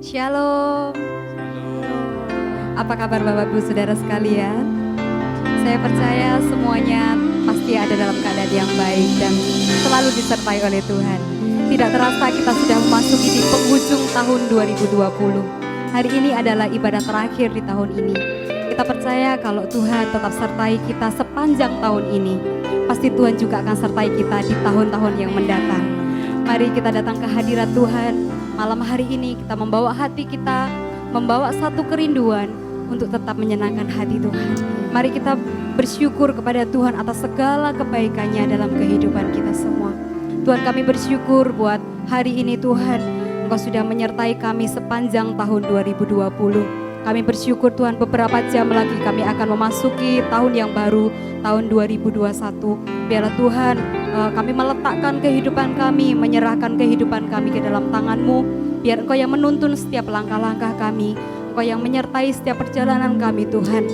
Shalom. Apa kabar Bapak Ibu Saudara sekalian? Saya percaya semuanya pasti ada dalam keadaan yang baik dan selalu disertai oleh Tuhan. Tidak terasa kita sudah memasuki di penghujung tahun 2020. Hari ini adalah ibadah terakhir di tahun ini. Kita percaya kalau Tuhan tetap sertai kita sepanjang tahun ini. Pasti Tuhan juga akan sertai kita di tahun-tahun yang mendatang. Mari kita datang ke hadirat Tuhan. Malam hari ini kita membawa hati kita, membawa satu kerinduan untuk tetap menyenangkan hati Tuhan. Mari kita bersyukur kepada Tuhan atas segala kebaikannya dalam kehidupan kita semua. Tuhan, kami bersyukur buat hari ini Tuhan, Engkau sudah menyertai kami sepanjang tahun 2020. Kami bersyukur Tuhan, beberapa jam lagi kami akan memasuki tahun yang baru, tahun 2021. Biarlah Tuhan, kami meletakkan kehidupan kami, menyerahkan kehidupan kami ke dalam tangan-Mu. Biar Engkau yang menuntun setiap langkah-langkah kami, Engkau yang menyertai setiap perjalanan kami Tuhan.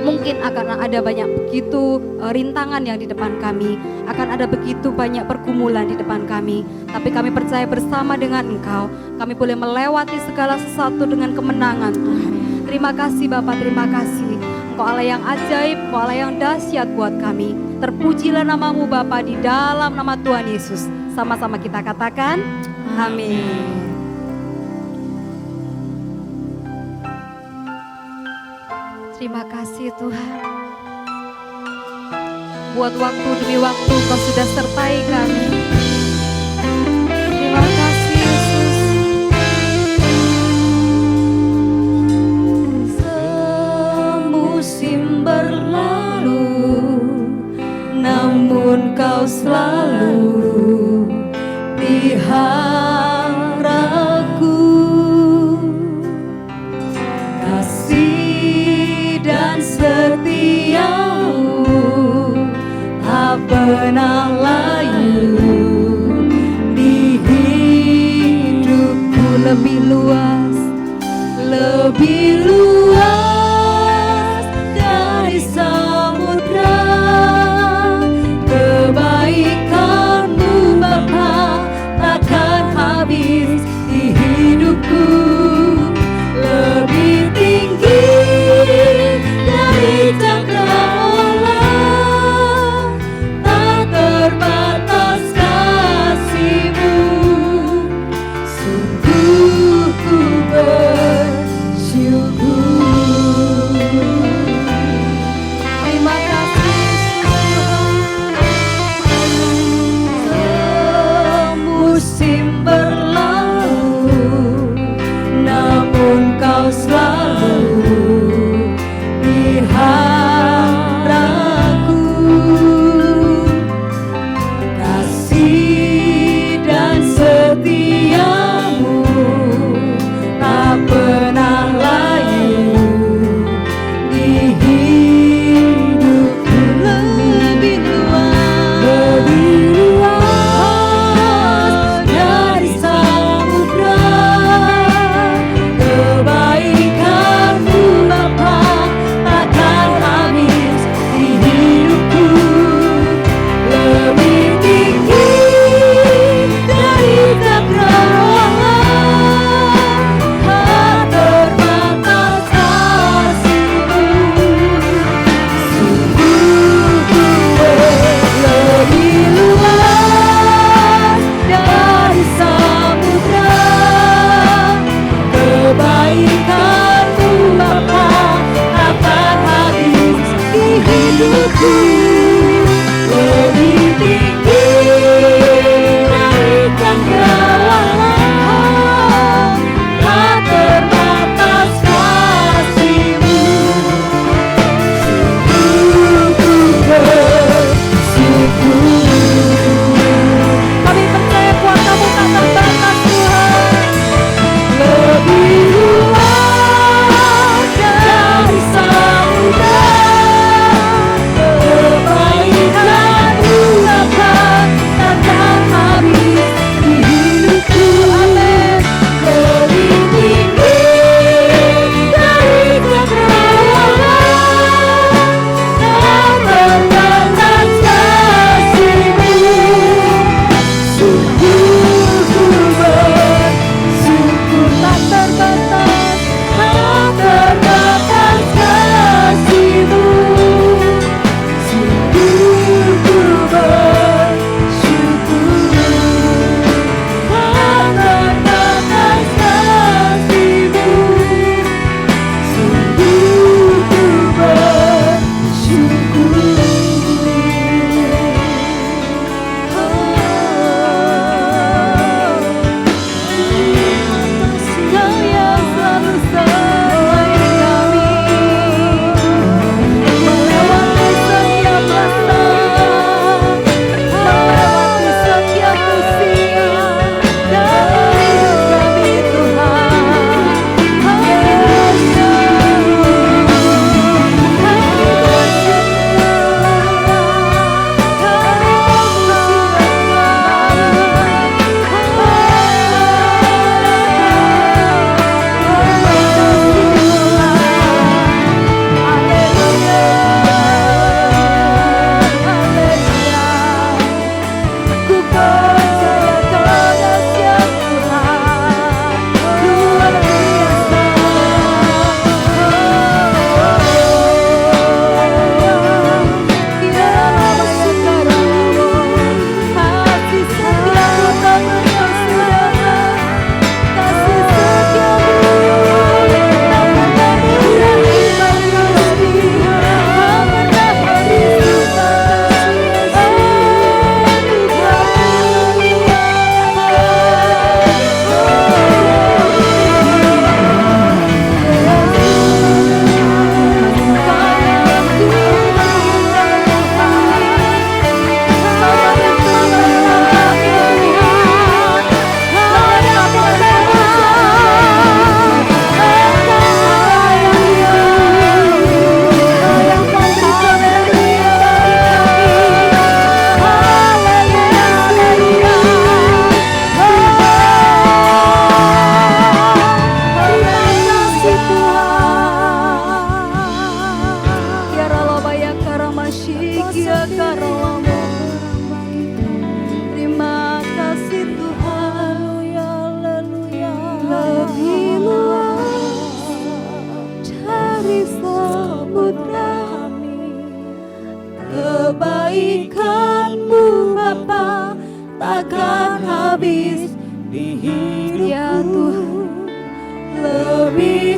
Mungkin akan ada banyak begitu rintangan yang di depan kami, akan ada begitu banyak pergumulan di depan kami. Tapi kami percaya bersama dengan Engkau, kami boleh melewati segala sesuatu dengan kemenangan Tuhan. Terima kasih Bapa, terima kasih. Engkau Allah yang ajaib, Engkau Allah yang dahsyat buat kami. Terpujilah nama-Mu Bapa di dalam nama Tuhan Yesus. Sama-sama kita katakan, amin. Terima kasih Tuhan. Buat waktu demi waktu Kau sudah sertai kami. Terima kasih Yesus. Semusim berlalu, namun Kau selalu peliharaku. Dan setiamu tak pernah layu di hidupku. Lebih luas dari samudra. Kebaikan-Mu Bapa takkan habis di hidupku. Lebih tinggi dari cakrawala, tak terbatas kasih-Mu. Sungguh ku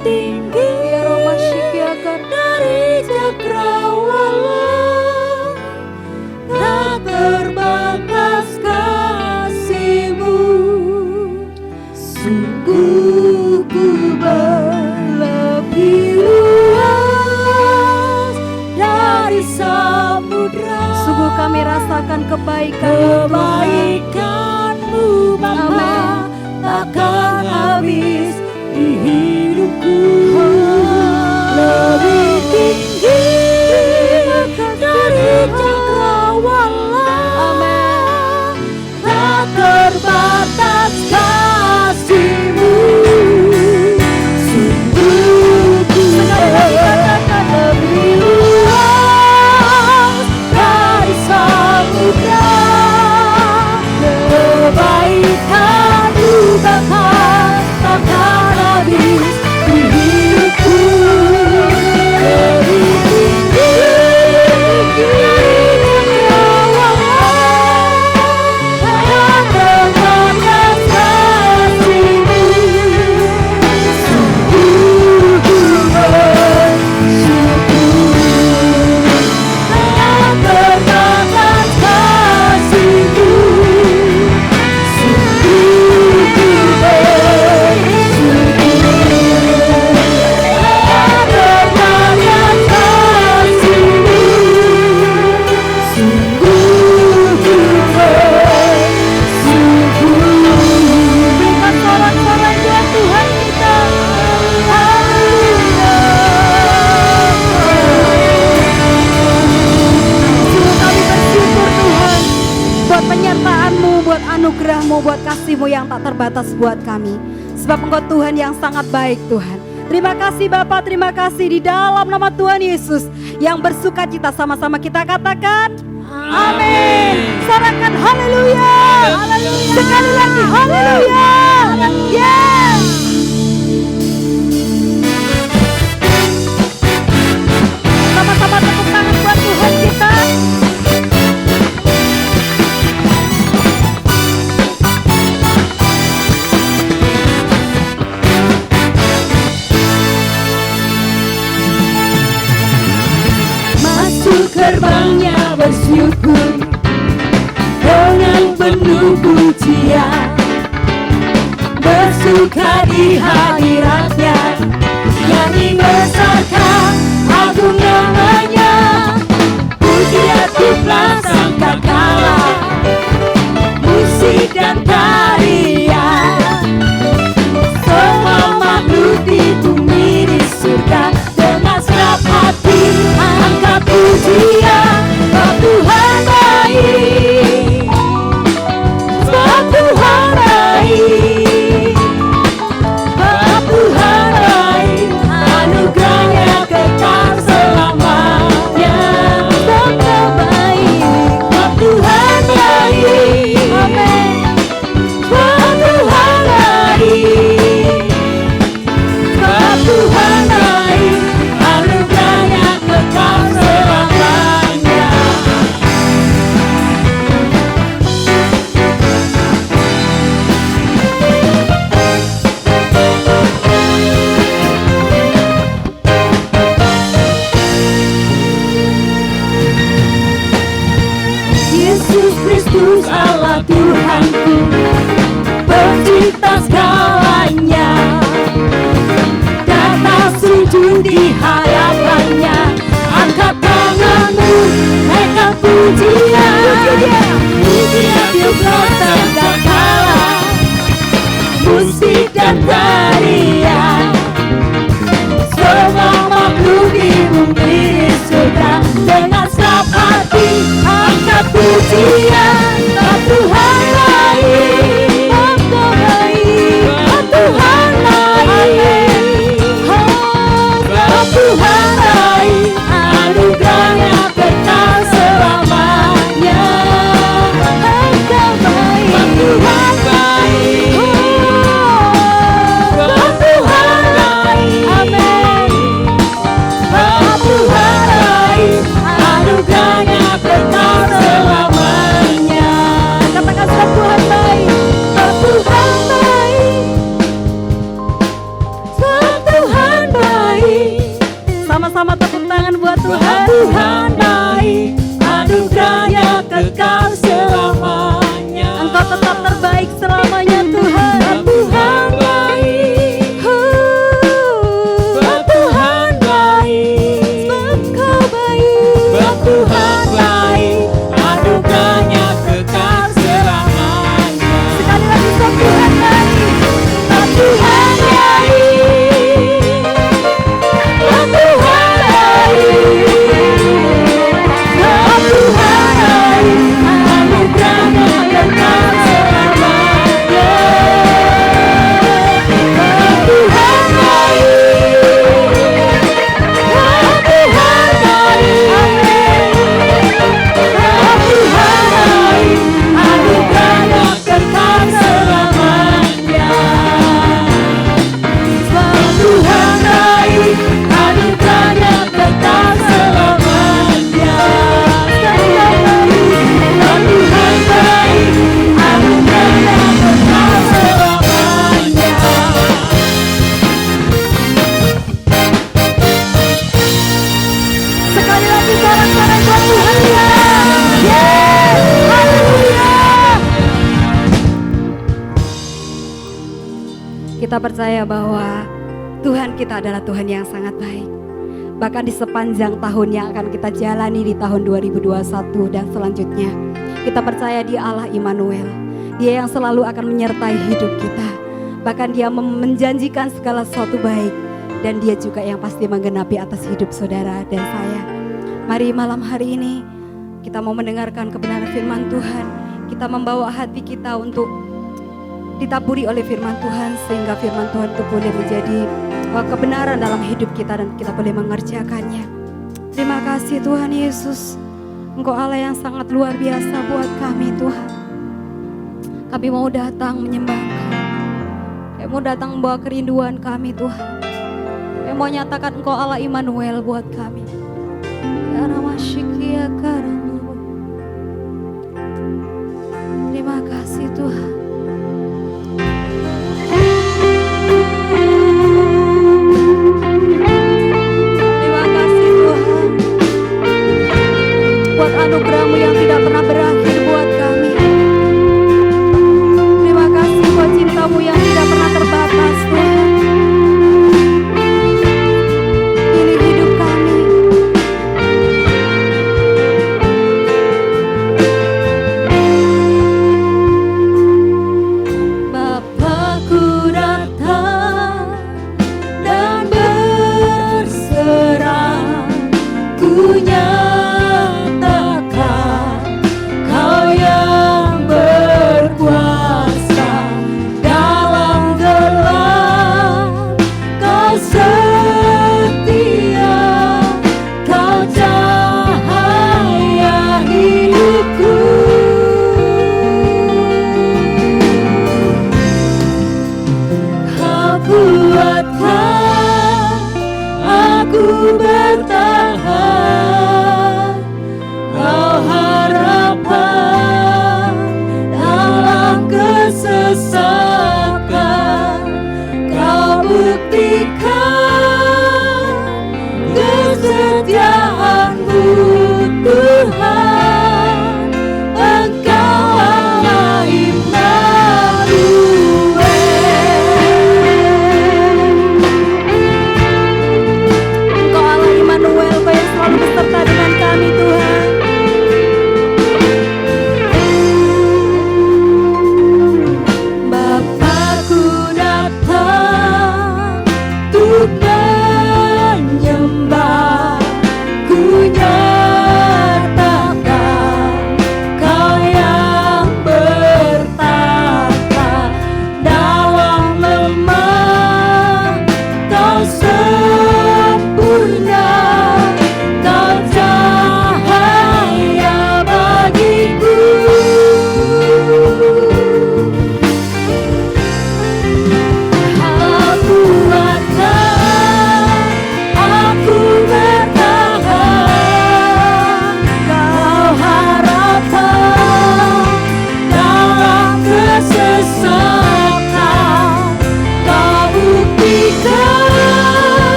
tinggi dari cakrawala, tak terbatas kasih-Mu. Sungguh ku lebih luas dari samudra. Sungguh kami rasakan kebaikan-Mu Bapa, takkan habis di hidupku. Lebih tinggi dari cakrawala, tak terbatas kasih-Mu. Sungguh ku lebih luas dari samudra. Kebaikan-Mu Bapa, takkan habis di hidupku. Lebih tinggi dari cakrawala, tak terbatas kasih-Mu. Sungguh ku bersyukur, tak terbatas kasih-Mu. Sungguh ku bersyukur, tak terbatas kasih-Mu. Sungguh ku bersyukur. Berikan sorak-sorai buat Tuhan kita. Sungguh kami bersyukur Tuhan buat penyertaan-Mu, buat anugerah-Mu, buat kasih-Mu yang tak terbatas buat kami. Sebab Engkau Tuhan yang sangat baik Tuhan. Terima kasih Bapa, terima kasih di dalam nama Tuhan Yesus yang bersuka cita, sama-sama kita katakan amin. Sorakan haleluya. Sekali lagi haleluya. Yes. Sama-sama tepuk tangan buat Tuhan kita. Masuk gerbangnya bersyukur dengan penuh pujian, bersuka di hadiratnya, nyanyi besarkan agung namanya. Puji atuplah sangkakala, musik dan tarian, semua makhluk di bumi di surga dengan senang hati angkat pujian. Sebab Tuhan baik, sebab Tuhan baik, sebab Tuhan baik, anugerahnya kekal selamanya. Sebab Tuhan baik, sebab Tuhan baik, amin. Sebab Tuhan baik, sebab Tuhan baik, anugerahnya kekal selamanya. Yesus Kristus Allah Tuhanku, pencipta segalanya, datang sujud di hadapannya, angkat tanganmu, naikkan pujian. Pujian tiuplah sangkakala, musik dan tarian, semua makhluk di bumi di surga dengan senang hati angkat pujian. Sebab Tuhan baik, sebab Tuhan baik, sebab Tuhan baik, anugerahnya kekal selamanya. Engkau baik, sebab Tuhan baik, sebab Tuhan baik, amin. Sebab Tuhan baik, anugerahnya kekal selamanya. Kita percaya bahwa Tuhan kita adalah Tuhan yang sangat baik. Bahkan di sepanjang tahun yang akan kita jalani di tahun 2021 dan selanjutnya, kita percaya Dia Allah Immanuel. Dia yang selalu akan menyertai hidup kita. Bahkan Dia menjanjikan segala sesuatu baik, dan Dia juga yang pasti menggenapi atas hidup saudara dan saya. Mari malam hari ini kita mau mendengarkan kebenaran firman Tuhan. Kita membawa hati kita untuk ditaburi oleh firman Tuhan, sehingga firman Tuhan itu boleh menjadi kebenaran dalam hidup kita dan kita boleh mengerjakannya. Terima kasih Tuhan Yesus, Engkau Allah yang sangat luar biasa buat kami Tuhan. Kami mau datang menyembah Engkau. Kami mau datang membawa kerinduan kami Tuhan. Kami mau nyatakan Engkau Allah Immanuel buat kami. Ya Ramashikia Karamu. Terima kasih Tuhan. Anugerah-Mu yang tidak pernah berakhir buat kami. Terima kasih buat cinta-Mu yang tidak pernah terbatas Tuhan. Ini hidup kami.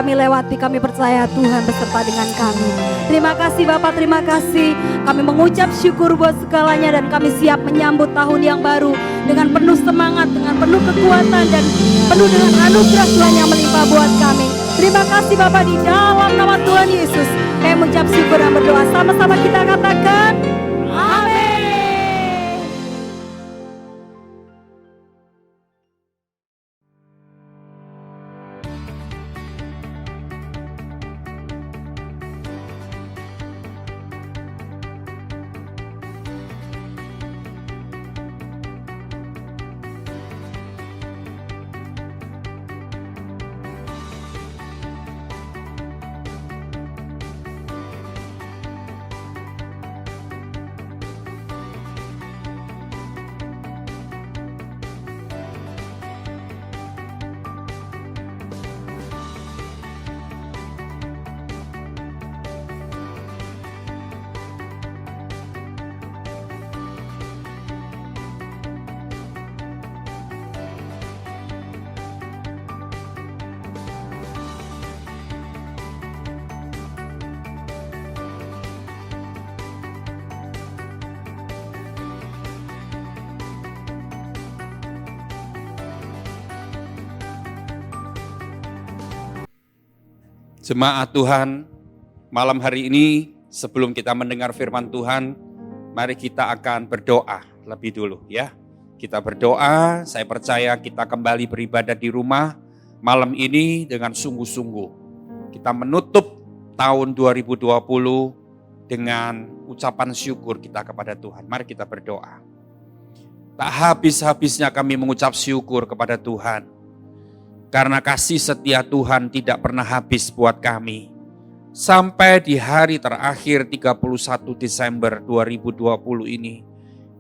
kami lewati, kami percaya Tuhan beserta dengan kami. Terima kasih Bapak, terima kasih. Kami mengucap syukur buat segalanya dan kami siap menyambut tahun yang baru dengan penuh semangat, dengan penuh kekuatan dan penuh dengan anugerah Tuhan yang melimpah buat kami. Terima kasih Bapak, di dalam nama Tuhan Yesus kami mengucap syukur dan berdoa. Sama-sama kita katakan amin. Jemaat Tuhan, malam hari ini sebelum kita mendengar firman Tuhan, mari kita akan berdoa lebih dulu ya. Kita berdoa, saya percaya kita kembali beribadah di rumah malam ini dengan sungguh-sungguh. Kita menutup tahun 2020 dengan ucapan syukur kita kepada Tuhan. Mari kita berdoa. Tak habis-habisnya kami mengucap syukur kepada Tuhan. Karena kasih setia Tuhan tidak pernah habis buat kami. Sampai di hari terakhir 31 Desember 2020 ini,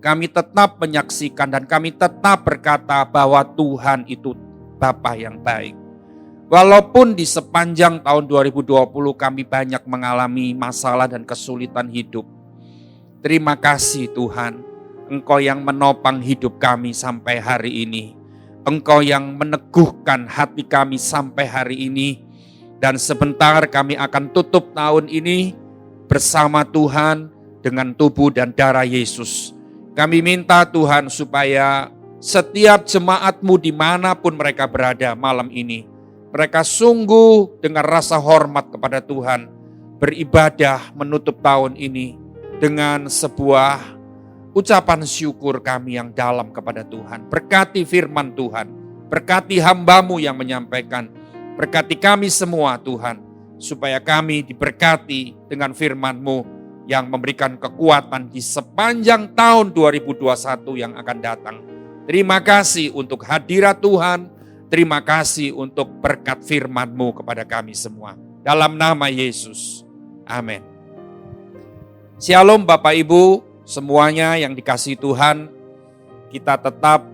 kami tetap menyaksikan dan kami tetap berkata bahwa Tuhan itu Bapa yang baik. Walaupun di sepanjang tahun 2020 kami banyak mengalami masalah dan kesulitan hidup. Terima kasih Tuhan, Engkau yang menopang hidup kami sampai hari ini. Engkau yang meneguhkan hati kami sampai hari ini. Dan sebentar kami akan tutup tahun ini bersama Tuhan dengan tubuh dan darah Yesus. Kami minta Tuhan supaya setiap jemaat-Mu dimanapun mereka berada malam ini, mereka sungguh dengan rasa hormat kepada Tuhan, beribadah menutup tahun ini dengan sebuah ucapan syukur kami yang dalam kepada Tuhan. Berkati firman Tuhan, berkati hamba-Mu yang menyampaikan, berkati kami semua Tuhan, supaya kami diberkati dengan firman-Mu yang memberikan kekuatan di sepanjang tahun 2021 yang akan datang. Terima kasih untuk hadirat Tuhan, terima kasih untuk berkat firman-Mu kepada kami semua. Dalam nama Yesus, amin. Shalom Bapak Ibu, semuanya yang dikasihi Tuhan, kita tetap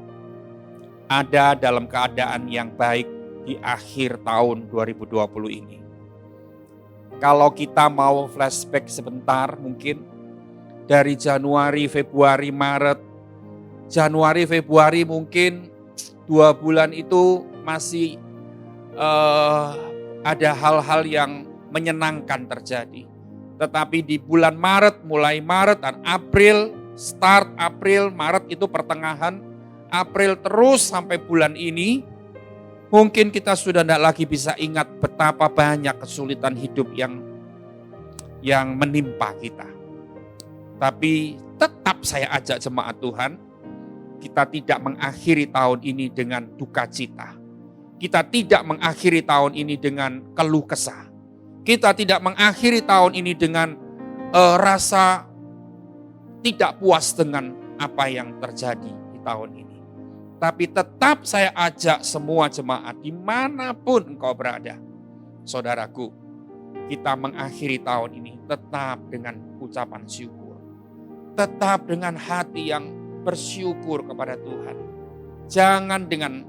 ada dalam keadaan yang baik di akhir tahun 2020 ini. Kalau kita mau flashback sebentar mungkin dari Januari, Februari, Maret. Januari, Februari mungkin 2 bulan itu masih ada hal-hal yang menyenangkan terjadi. Tetapi di bulan Maret, mulai Maret dan April, start April, Maret itu pertengahan, April terus sampai bulan ini, mungkin kita sudah tidak lagi bisa ingat betapa banyak kesulitan hidup yang menimpa kita. Tapi tetap saya ajak jemaat Tuhan, kita tidak mengakhiri tahun ini dengan duka cita. Kita tidak mengakhiri tahun ini dengan keluh kesah. Kita tidak mengakhiri tahun ini dengan rasa tidak puas dengan apa yang terjadi di tahun ini. Tapi tetap saya ajak semua jemaat dimanapun engkau berada. Saudaraku, kita mengakhiri tahun ini tetap dengan ucapan syukur. Tetap dengan hati yang bersyukur kepada Tuhan. Jangan dengan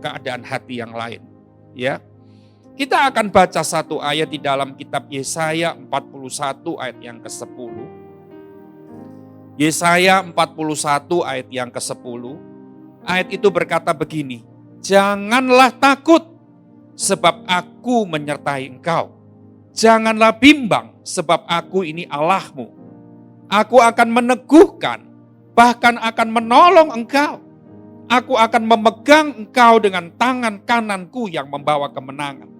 keadaan hati yang lain. Ya. Kita akan baca satu ayat di dalam kitab Yesaya 41 ayat yang ke-10. Yesaya 41 ayat yang ke-10. Ayat itu berkata begini, janganlah takut, sebab aku menyertai engkau. Janganlah bimbang, sebab aku ini Allahmu. Aku akan meneguhkan, bahkan akan menolong engkau. Aku akan memegang engkau dengan tangan kananku yang membawa kemenangan.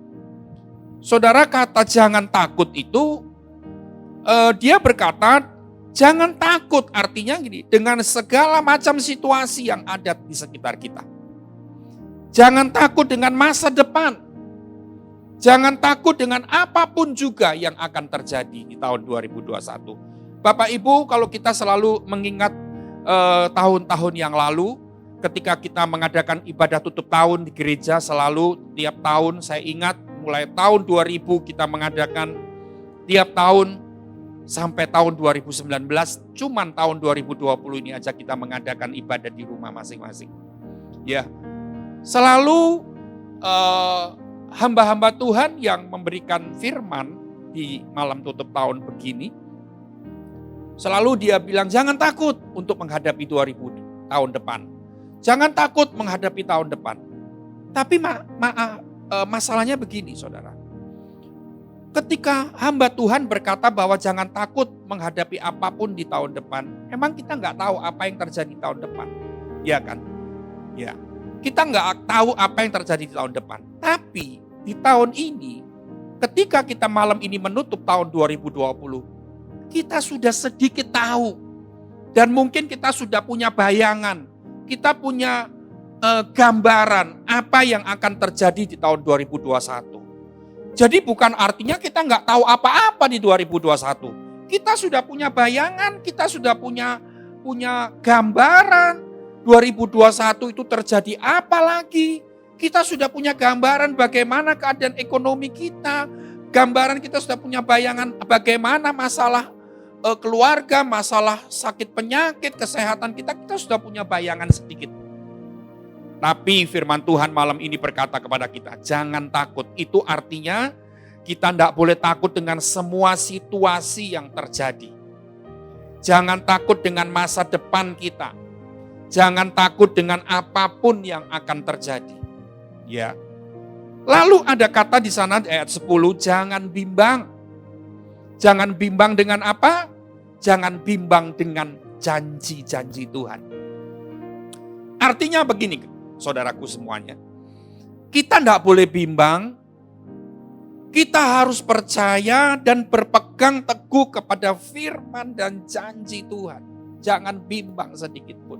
Saudara, kata jangan takut itu, dia berkata jangan takut, artinya gini, dengan segala macam situasi yang ada di sekitar kita. Jangan takut dengan masa depan. Jangan takut dengan apapun juga yang akan terjadi di tahun 2021. Bapak Ibu, kalau kita selalu mengingat tahun-tahun yang lalu, ketika kita mengadakan ibadah tutup tahun di gereja, selalu tiap tahun saya ingat mulai tahun 2000 kita mengadakan tiap tahun sampai tahun 2019, cuman tahun 2020 ini aja kita mengadakan ibadah di rumah masing-masing. Ya, selalu hamba-hamba Tuhan yang memberikan firman di malam tutup tahun begini, selalu dia bilang jangan takut untuk menghadapi 2000 tahun depan. Jangan takut menghadapi tahun depan. Tapi masalahnya begini, saudara. Ketika hamba Tuhan berkata bahwa jangan takut menghadapi apapun di tahun depan, emang kita nggak tahu apa yang terjadi di tahun depan, ya kan? Ya, kita nggak tahu apa yang terjadi di tahun depan. Tapi di tahun ini, ketika kita malam ini menutup tahun 2020, kita sudah sedikit tahu dan mungkin kita sudah punya bayangan. Kita punya gambaran apa yang akan terjadi di tahun 2021. Jadi bukan artinya kita nggak tahu apa-apa di 2021. Kita sudah punya bayangan, kita sudah punya gambaran 2021 itu terjadi apa lagi. Kita sudah punya gambaran bagaimana keadaan ekonomi kita. Gambaran kita sudah punya bayangan bagaimana masalah keluarga, masalah sakit penyakit, kesehatan kita sudah punya bayangan sedikit. Tapi firman Tuhan malam ini berkata kepada kita, jangan takut. Itu artinya kita tidak boleh takut dengan semua situasi yang terjadi. Jangan takut dengan masa depan kita. Jangan takut dengan apapun yang akan terjadi. Ya. Lalu ada kata di sana ayat 10, jangan bimbang. Jangan bimbang dengan apa? Jangan bimbang dengan janji-janji Tuhan. Artinya begini, saudaraku semuanya. Kita tidak boleh bimbang. Kita harus percaya dan berpegang teguh kepada firman dan janji Tuhan. Jangan bimbang sedikit pun.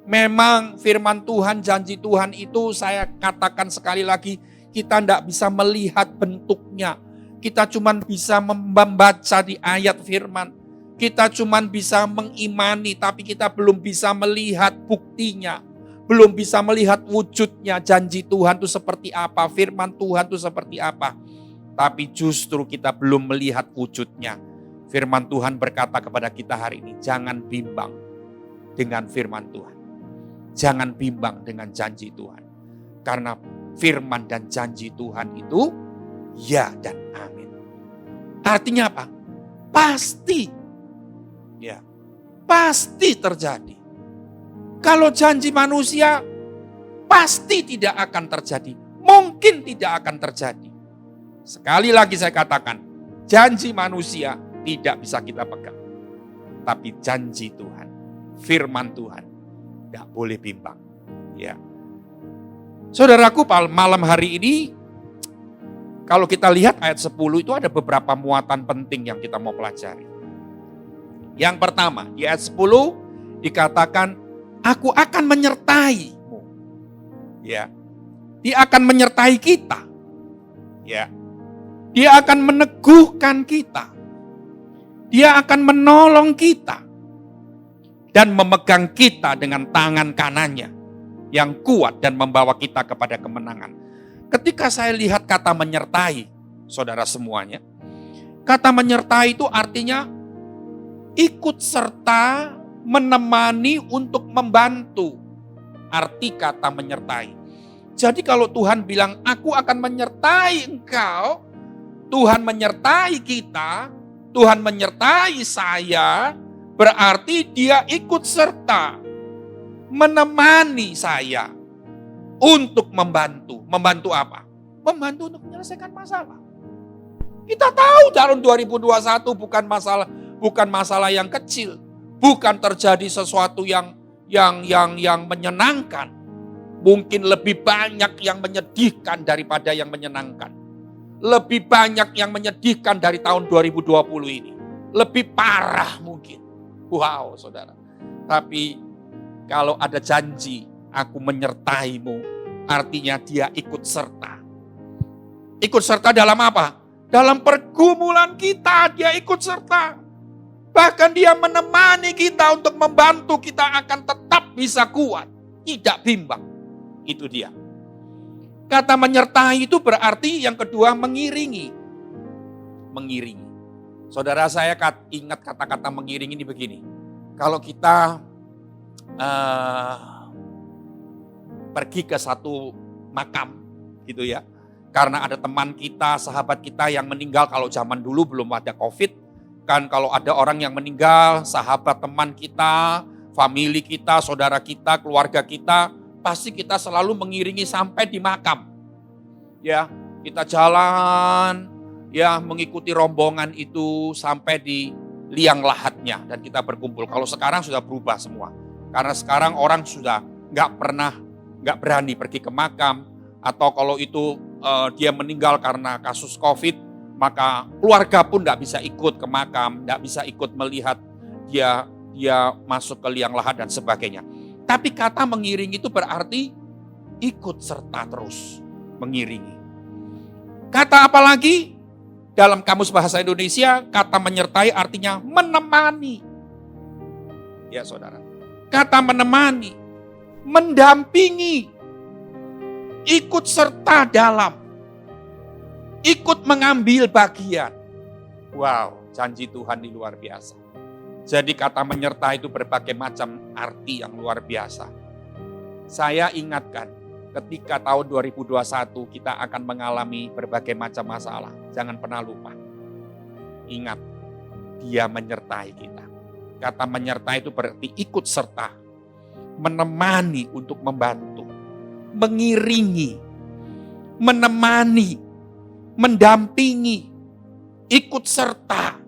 Memang firman Tuhan, janji Tuhan itu saya katakan sekali lagi, kita tidak bisa melihat bentuknya. Kita cuma bisa membaca di ayat firman. Kita cuma bisa mengimani, tapi kita belum bisa melihat buktinya. Belum bisa melihat wujudnya, janji Tuhan itu seperti apa, firman Tuhan itu seperti apa. Tapi justru kita belum melihat wujudnya. Firman Tuhan berkata kepada kita hari ini, jangan bimbang dengan firman Tuhan. Jangan bimbang dengan janji Tuhan. Karena firman dan janji Tuhan itu ya dan amin. Artinya apa? Pasti. Ya, pasti terjadi. Kalau janji manusia pasti tidak akan terjadi. Mungkin tidak akan terjadi. Sekali lagi saya katakan, janji manusia tidak bisa kita pegang. Tapi janji Tuhan, firman Tuhan, tidak boleh bimbang. Ya. Saudaraku, malam hari ini, kalau kita lihat ayat 10 itu ada beberapa muatan penting yang kita mau pelajari. Yang pertama, di ayat 10 dikatakan, aku akan menyertai-mu. Ya. Dia akan menyertai kita. Ya. Dia akan meneguhkan kita. Dia akan menolong kita. Dan memegang kita dengan tangan kanannya yang kuat dan membawa kita kepada kemenangan. Ketika saya lihat kata menyertai, saudara semuanya, kata menyertai itu artinya ikut serta, menemani untuk membantu. Arti kata menyertai. Jadi kalau Tuhan bilang, aku akan menyertai engkau, Tuhan menyertai kita, Tuhan menyertai saya, berarti dia ikut serta, menemani saya untuk membantu. Membantu apa? membantu untuk menyelesaikan masalah. Kita tahu tahun 2021 bukan masalah yang kecil, bukan terjadi sesuatu yang menyenangkan. Mungkin lebih banyak yang menyedihkan daripada yang menyenangkan. Lebih banyak yang menyedihkan dari tahun 2020 ini. Lebih parah mungkin. Wow, saudara. Tapi kalau ada janji, aku menyertaimu, artinya dia ikut serta. Ikut serta dalam apa? Dalam pergumulan kita, dia ikut serta. Bahkan dia menemani kita untuk membantu kita akan tetap bisa kuat. Tidak bimbang. Itu dia. Kata menyertai itu berarti yang kedua mengiringi. Mengiringi. Saudara, saya ingat kata-kata mengiringi ini begini. Kalau kita pergi ke satu makam gitu ya. Karena ada teman kita, sahabat kita yang meninggal, kalau zaman dulu belum ada COVID. Kan kalau ada orang yang meninggal, sahabat teman kita, famili kita, saudara kita, keluarga kita, pasti kita selalu mengiringi sampai di makam. Ya, kita jalan, ya mengikuti rombongan itu sampai di liang lahatnya dan kita berkumpul. Kalau sekarang sudah berubah semua. Karena sekarang orang sudah nggak berani pergi ke makam, atau kalau itu dia meninggal karena kasus COVID, maka keluarga pun nggak bisa ikut ke makam, nggak bisa ikut melihat dia masuk ke liang lahat dan sebagainya. Tapi kata mengiringi itu berarti ikut serta terus mengiringi. Kata apa lagi? Dalam Kamus Bahasa Indonesia, kata menyertai artinya menemani. Ya saudara, kata menemani, mendampingi, ikut serta dalam, ikut mengambil bagian. Wow, janji Tuhan ini luar biasa. Jadi kata menyertai itu berbagai macam arti yang luar biasa. Saya ingatkan, ketika tahun 2021 kita akan mengalami berbagai macam masalah. Jangan pernah lupa. Ingat, dia menyertai kita. Kata menyertai itu berarti ikut serta. Menemani untuk membantu. Mengiringi. Menemani. Mendampingi. Ikut serta.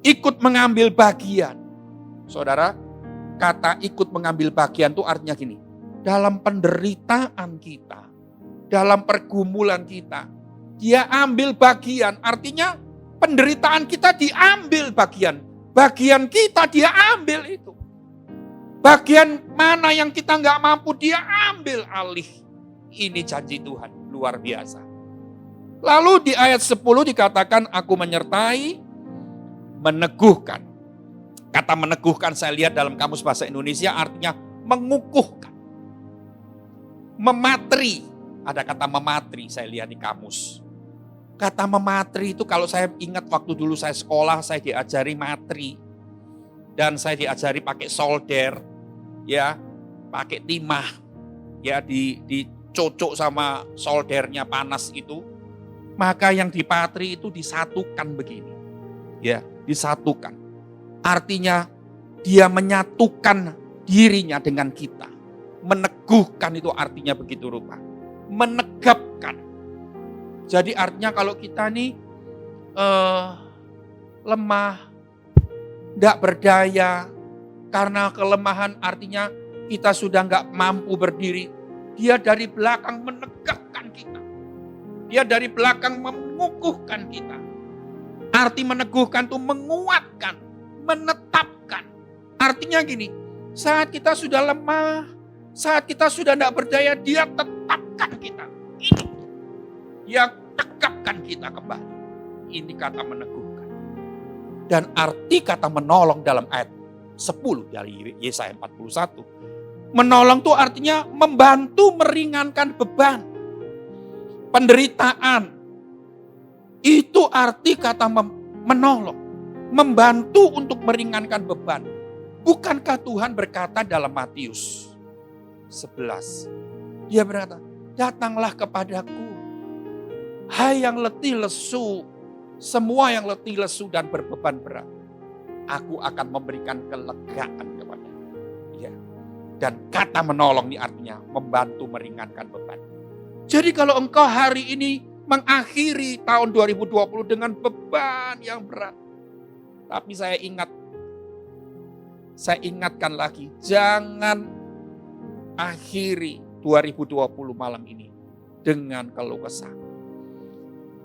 Ikut mengambil bagian. Saudara, kata ikut mengambil bagian itu artinya gini. Dalam penderitaan kita, dalam pergumulan kita, dia ambil bagian. Artinya penderitaan kita diambil bagian. Bagian kita dia ambil itu. Bagian mana yang kita nggak mampu dia ambil alih. Ini janji Tuhan, luar biasa. Lalu di ayat 10 dikatakan aku menyertai, meneguhkan. Kata meneguhkan saya lihat dalam Kamus Bahasa Indonesia artinya mengukuhkan. Mematri, ada kata mematri saya lihat di kamus. Kata mematri itu kalau saya ingat waktu dulu saya sekolah, saya diajari matri. Dan saya diajari pakai solder, ya, pakai timah, ya dicocok sama soldernya panas itu. Maka yang dipatri itu disatukan begini, ya, disatukan. Artinya dia menyatukan dirinya dengan kita. Meneguhkan itu artinya begitu rupa. Menegapkan. Jadi artinya kalau kita nih lemah, tidak berdaya, karena kelemahan artinya kita sudah nggak mampu berdiri. Dia dari belakang menegakkan kita. Dia dari belakang mengukuhkan kita. Arti meneguhkan itu menguatkan, menetapkan. Artinya gini, saat kita sudah lemah, saat kita sudah tidak berdaya, dia tetapkan kita. Ini. Dia tegakkan kita kembali. Ini kata meneguhkan. Dan arti kata menolong dalam ayat 10 dari Yesaya 41. Menolong itu artinya membantu meringankan beban. Penderitaan. Itu arti kata menolong. Membantu untuk meringankan beban. Bukankah Tuhan berkata dalam Matius 11. Dia berkata, datanglah kepadaku. Hai yang letih lesu, semua yang letih lesu dan berbeban berat. Aku akan memberikan kelegaan kepada. Ya. Dan kata menolong ini artinya membantu meringankan beban. Jadi kalau engkau hari ini mengakhiri tahun 2020 dengan beban yang berat. Tapi saya ingatkan lagi, jangan akhiri 2020 malam ini dengan keluh kesah.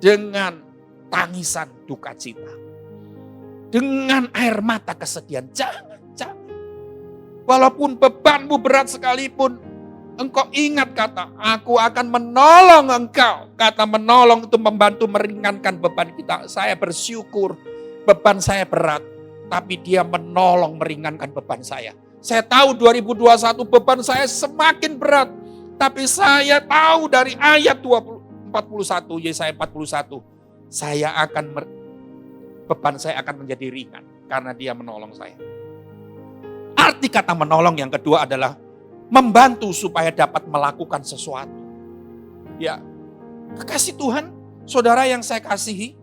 Dengan tangisan duka cita. Dengan air mata kesedihan. Jangan. Walaupun bebanmu berat sekalipun, engkau ingat kata, aku akan menolong engkau. Kata menolong itu membantu meringankan beban kita. Saya bersyukur beban saya berat, tapi dia menolong meringankan beban saya. Saya tahu 2021 beban saya semakin berat, tapi saya tahu dari ayat 41, Yesaya 41, beban saya akan menjadi ringan karena dia menolong saya. Arti kata menolong yang kedua adalah membantu supaya dapat melakukan sesuatu. Ya, kekasih Tuhan, saudara yang saya kasihi,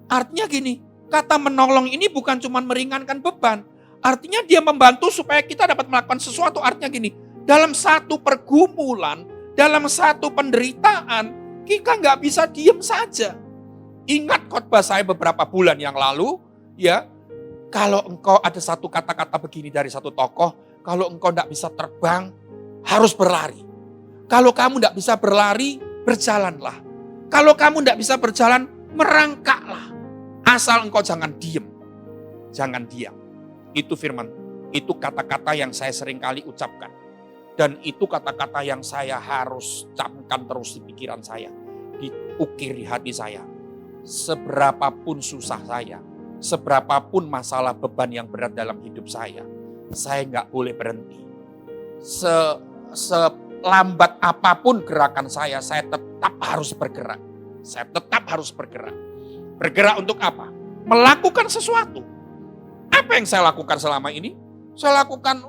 artinya gini, kata menolong ini bukan cuma meringankan beban, artinya dia membantu supaya kita dapat melakukan sesuatu. Artinya gini, dalam satu pergumulan, dalam satu penderitaan, kita nggak bisa diem saja. Ingat khotbah saya beberapa bulan yang lalu, ya, kalau engkau ada satu kata-kata begini dari satu tokoh, kalau engkau tidak bisa terbang, harus berlari. Kalau kamu tidak bisa berlari, berjalanlah. Kalau kamu tidak bisa berjalan, merangkaklah. Asal engkau jangan diem. Jangan diam. Itu firman, itu kata-kata yang saya sering kali ucapkan. Dan itu kata-kata yang saya harus camkan terus di pikiran saya. Diukir di hati saya. Seberapapun susah saya, seberapapun masalah beban yang berat dalam hidup saya nggak boleh berhenti. Selambat apapun gerakan saya tetap harus bergerak. Saya tetap harus bergerak. Bergerak untuk apa? Melakukan sesuatu. Apa yang saya lakukan selama ini? Saya lakukan,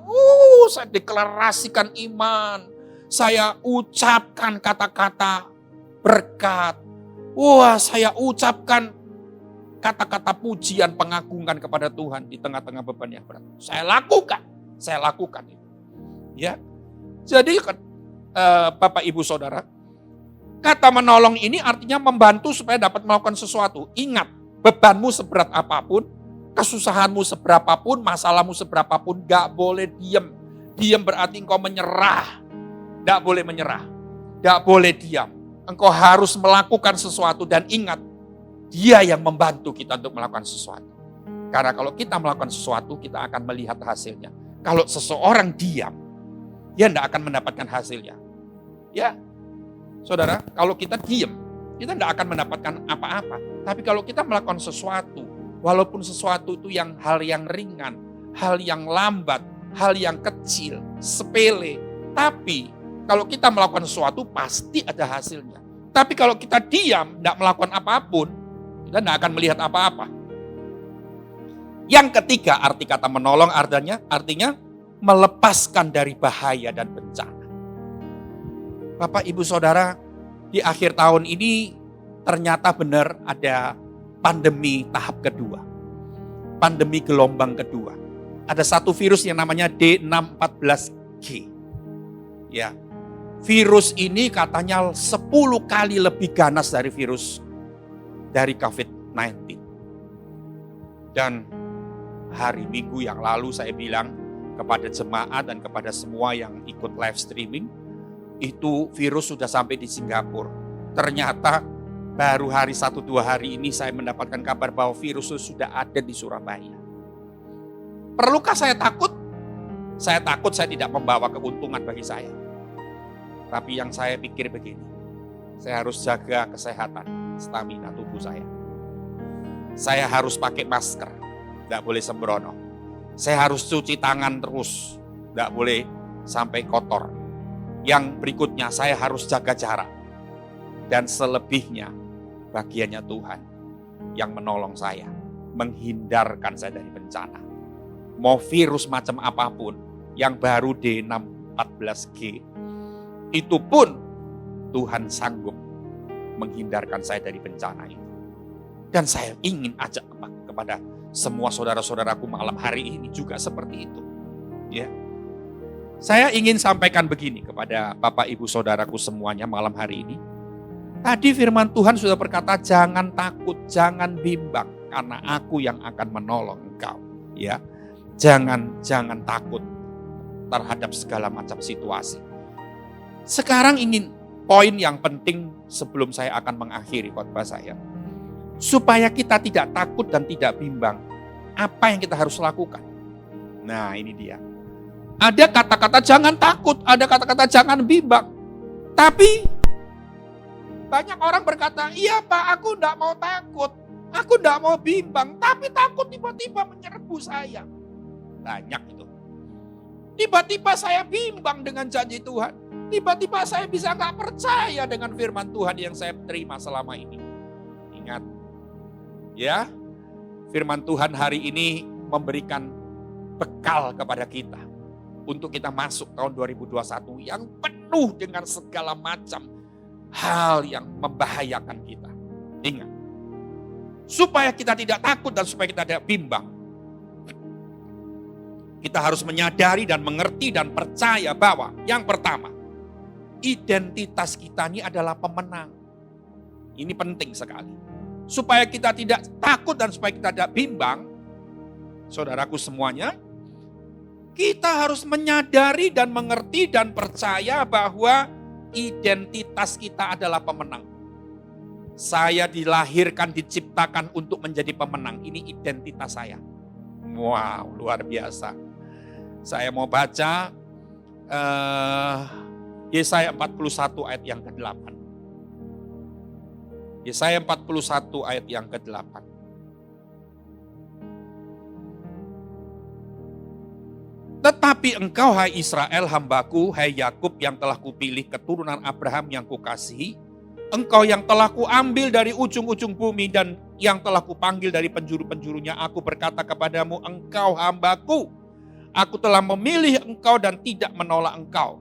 saya deklarasikan iman. Saya ucapkan kata-kata berkat. Saya ucapkan kata-kata pujian, pengagungan kepada Tuhan di tengah-tengah beban yang berat. Saya lakukan itu. Ya, jadi Bapak Ibu Saudara, kata menolong ini artinya membantu supaya dapat melakukan sesuatu. Ingat, bebanmu seberat apapun, kesusahanmu seberapapun, masalahmu seberapapun, gak boleh diam. Diam berarti engkau menyerah. Gak boleh menyerah. Gak boleh diam. Engkau harus melakukan sesuatu dan ingat, dia yang membantu kita untuk melakukan sesuatu. Karena kalau kita melakukan sesuatu, kita akan melihat hasilnya. Kalau seseorang diam, dia tidak akan mendapatkan hasilnya. Ya, saudara, kalau kita diam, kita tidak akan mendapatkan apa-apa. Tapi kalau kita melakukan sesuatu, walaupun sesuatu itu hal yang ringan, hal yang lambat, hal yang kecil, sepele. Tapi kalau kita melakukan sesuatu, pasti ada hasilnya. Tapi kalau kita diam, tidak melakukan apapun, kita tidak akan melihat apa-apa. Yang ketiga, arti kata menolong artinya melepaskan dari bahaya dan bencana. Bapak, Ibu, Saudara, di akhir tahun ini ternyata benar ada pandemi tahap kedua. Pandemi gelombang kedua. Ada satu virus yang namanya D614G. Ya. Virus ini katanya 10 kali lebih ganas dari virus dari COVID-19. Dan hari Minggu yang lalu saya bilang kepada jemaat dan kepada semua yang ikut live streaming, itu virus sudah sampai di Singapura. Ternyata baru hari 1-2 hari ini saya mendapatkan kabar bahwa virus itu sudah ada di Surabaya. Perlukah saya takut? Saya takut saya tidak membawa keuntungan bagi saya. Tapi yang saya pikir begini, saya harus jaga kesehatan, stamina tubuh saya. Saya harus pakai masker, tidak boleh sembrono. Saya harus cuci tangan terus, tidak boleh sampai kotor. Yang berikutnya, saya harus jaga jarak. Dan selebihnya, bagiannya Tuhan yang menolong saya, menghindarkan saya dari bencana. Mau virus macam apapun, yang baru D614G, itu pun Tuhan sanggup menghindarkan saya dari bencana itu. Dan saya ingin ajak kepada semua saudara-saudaraku malam hari ini juga seperti itu. Ya. Saya ingin sampaikan begini kepada Bapak Ibu Saudaraku semuanya malam hari ini. Tadi firman Tuhan sudah berkata, jangan takut, jangan bimbang, karena aku yang akan menolong engkau. Ya, jangan takut terhadap segala macam situasi. Sekarang ingin poin yang penting sebelum saya akan mengakhiri khotbah saya. Supaya kita tidak takut dan tidak bimbang, apa yang kita harus lakukan? Nah, ini dia. Ada kata-kata jangan takut, ada kata-kata jangan bimbang. Tapi banyak orang berkata, iya Pak, aku enggak mau takut, aku enggak mau bimbang, tapi takut tiba-tiba menyerbu saya. Banyak itu. Tiba-tiba saya bimbang dengan janji Tuhan. Tiba-tiba saya bisa enggak percaya dengan firman Tuhan yang saya terima selama ini. Ingat, ya, firman Tuhan hari ini memberikan bekal kepada kita untuk kita masuk tahun 2021 yang penuh dengan segala macam hal yang membahayakan kita. Ingat, supaya kita tidak takut dan supaya kita tidak bimbang, kita harus menyadari dan mengerti dan percaya bahwa yang pertama, identitas kita ini adalah pemenang. Ini penting sekali. Supaya kita tidak takut dan supaya kita tidak bimbang, saudaraku semuanya, kita harus menyadari dan mengerti dan percaya bahwa identitas kita adalah pemenang. Saya dilahirkan, diciptakan untuk menjadi pemenang. Ini identitas saya. Wow, luar biasa. Saya mau baca Yesaya 41 ayat yang ke-8. Yesaya 41 ayat yang ke-8. Tetapi engkau, hai Israel, hambaku, hai Yakub yang telah kupilih, keturunan Abraham yang kukasihi, engkau yang telah kuambil dari ujung-ujung bumi dan yang telah kupanggil dari penjuru-penjurunya, aku berkata kepadamu, engkau hambaku, aku telah memilih engkau dan tidak menolak engkau.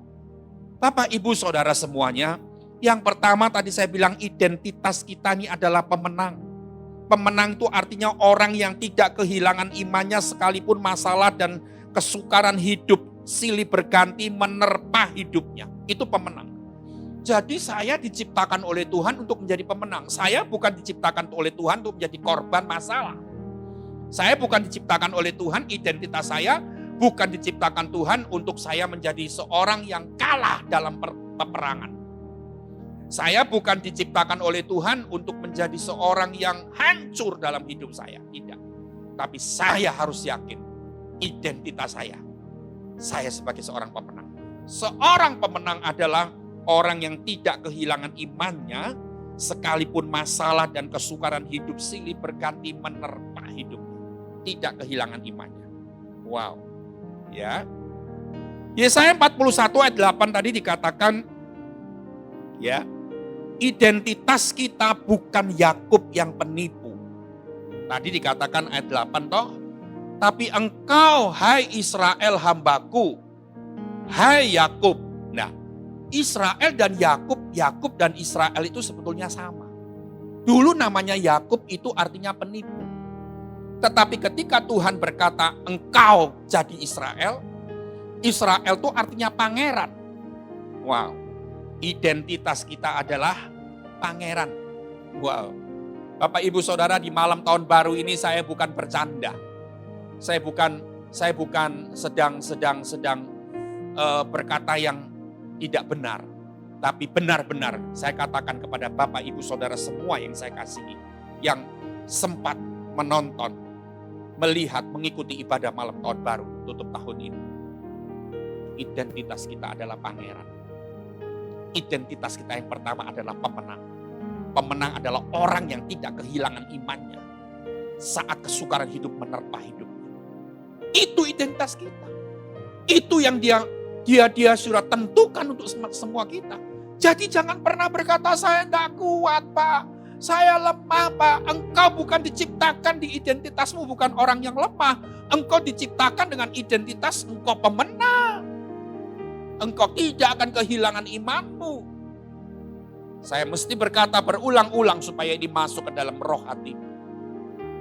Bapak, Ibu, Saudara semuanya, yang pertama tadi saya bilang identitas kita ini adalah pemenang. Pemenang itu artinya orang yang tidak kehilangan imannya sekalipun masalah dan kesukaran hidup silih berganti menerpa hidupnya. Itu pemenang. Jadi saya diciptakan oleh Tuhan untuk menjadi pemenang. Saya bukan diciptakan oleh Tuhan untuk menjadi korban masalah. Saya bukan diciptakan oleh Tuhan, identitas saya bukan diciptakan Tuhan untuk saya menjadi seorang yang kalah dalam peperangan. Saya bukan diciptakan oleh Tuhan untuk menjadi seorang yang hancur dalam hidup saya. Tidak. Tapi saya harus yakin identitas saya sebagai seorang pemenang. Seorang pemenang adalah orang yang tidak kehilangan imannya sekalipun masalah dan kesukaran hidup silih berganti menerpa hidupnya. Tidak kehilangan imannya. Wow. Ya. Yesaya 41 ayat 8 tadi dikatakan, ya, identitas kita bukan Yakub yang penipu. Tadi dikatakan ayat 8 toh, tapi engkau, hai Israel hambaku, hai Yakub. Nah, Israel dan Yakub dan Israel itu sebetulnya sama. Dulu namanya Yakub itu artinya penipu. Tetapi ketika Tuhan berkata engkau jadi Israel, Israel itu artinya pangeran. Wow, identitas kita adalah pangeran. Wow, Bapak Ibu Saudara, di malam tahun baru ini saya bukan bercanda. Saya bukan sedang berkata yang tidak benar. Tapi benar-benar saya katakan kepada Bapak Ibu Saudara semua yang saya kasihi. Yang sempat menonton, melihat, mengikuti ibadah malam tahun baru tutup tahun ini. Identitas kita adalah pangeran. Identitas kita yang pertama adalah pemenang. Pemenang adalah orang yang tidak kehilangan imannya saat kesukaran hidup menerpa hidupnya. Itu identitas kita. Itu yang dia sudah tentukan untuk semua kita. Jadi jangan pernah berkata saya tidak kuat Pak. Saya lemah Pak. Engkau bukan diciptakan di identitasmu bukan orang yang lemah. Engkau diciptakan dengan identitas engkau pemenang. Engkau tidak akan kehilangan imanmu. Saya mesti berkata berulang-ulang supaya ini masuk ke dalam roh hati.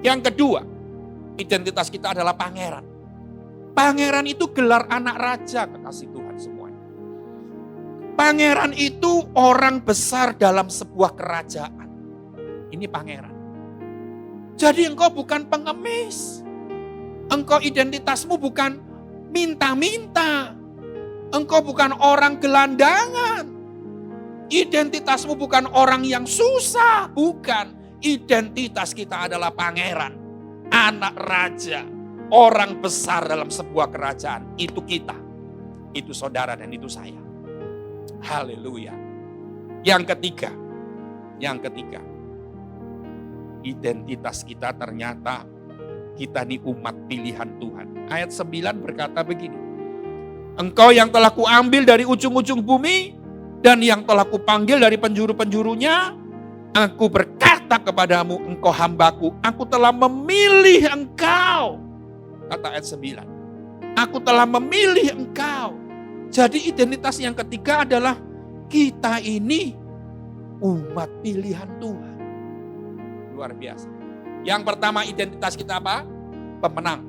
Yang kedua, identitas kita adalah pangeran. Pangeran itu gelar anak raja, kekasih Tuhan. Pangeran itu orang besar dalam sebuah kerajaan. Ini pangeran. Jadi engkau bukan pengemis. Engkau identitasmu bukan minta-minta. Engkau bukan orang gelandangan. Identitasmu bukan orang yang susah. Bukan. Identitas kita adalah pangeran. Anak raja. Orang besar dalam sebuah kerajaan. Itu kita. Itu saudara dan itu saya. Haleluya. Yang ketiga. Identitas kita ternyata kita ini umat pilihan Tuhan. Ayat 9 berkata begini. Engkau yang telah kuambil dari ujung-ujung bumi dan yang telah kupanggil dari penjuru-penjurunya, aku berkata kepadamu, engkau hambaku, aku telah memilih engkau. Kata ayat 9. Aku telah memilih engkau. Jadi identitas yang ketiga adalah kita ini umat pilihan Tuhan. Luar biasa. Yang pertama identitas kita apa? Pemenang.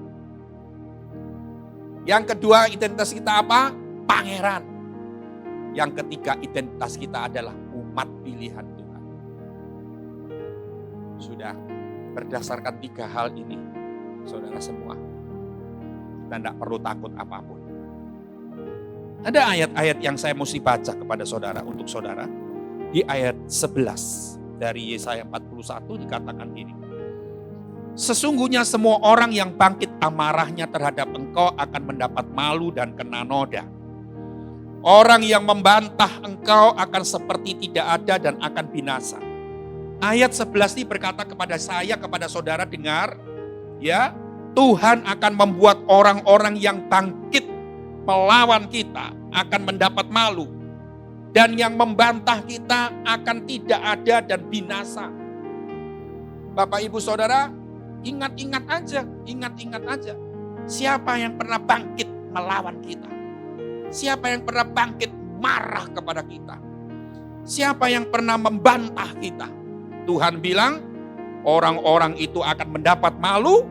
Yang kedua identitas kita apa? Pangeran. Yang ketiga identitas kita adalah umat pilihan Tuhan. Sudah berdasarkan 3 hal ini, saudara semua, kita tidak perlu takut apapun. Ada ayat-ayat yang saya mesti baca kepada saudara, untuk saudara. Di ayat 11 dari Yesaya 41 dikatakan gini. Sesungguhnya semua orang yang bangkit amarahnya terhadap engkau akan mendapat malu dan kena noda. Orang yang membantah engkau akan seperti tidak ada dan akan binasa. Ayat 11 ini berkata kepada saya, kepada saudara, dengar. Ya, Tuhan akan membuat orang-orang yang bangkit melawan kita akan mendapat malu. Dan yang membantah kita akan tidak ada dan binasa. Bapak ibu saudara, ingat-ingat aja. Siapa yang pernah bangkit melawan kita? Siapa yang pernah bangkit marah kepada kita? Siapa yang pernah membantah kita? Tuhan bilang, orang-orang itu akan mendapat malu.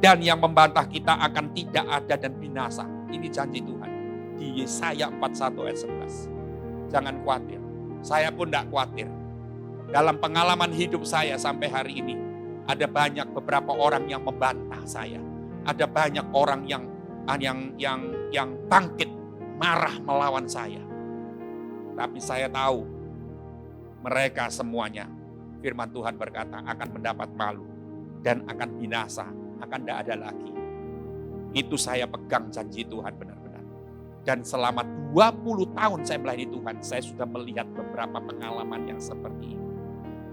Dan yang membantah kita akan tidak ada dan binasa. Ini janji Tuhan. Di Yesaya 41 ayat 11. Jangan khawatir. Saya pun tidak khawatir. Dalam pengalaman hidup saya sampai hari ini. Ada banyak beberapa orang yang membantah saya. Ada banyak orang yang bangkit marah melawan saya. Tapi saya tahu mereka semuanya, firman Tuhan berkata, akan mendapat malu dan akan binasa, akan tidak ada lagi. Itu saya pegang janji Tuhan benar-benar. Dan selama 20 tahun saya melayani Tuhan, saya sudah melihat beberapa pengalaman yang seperti ini.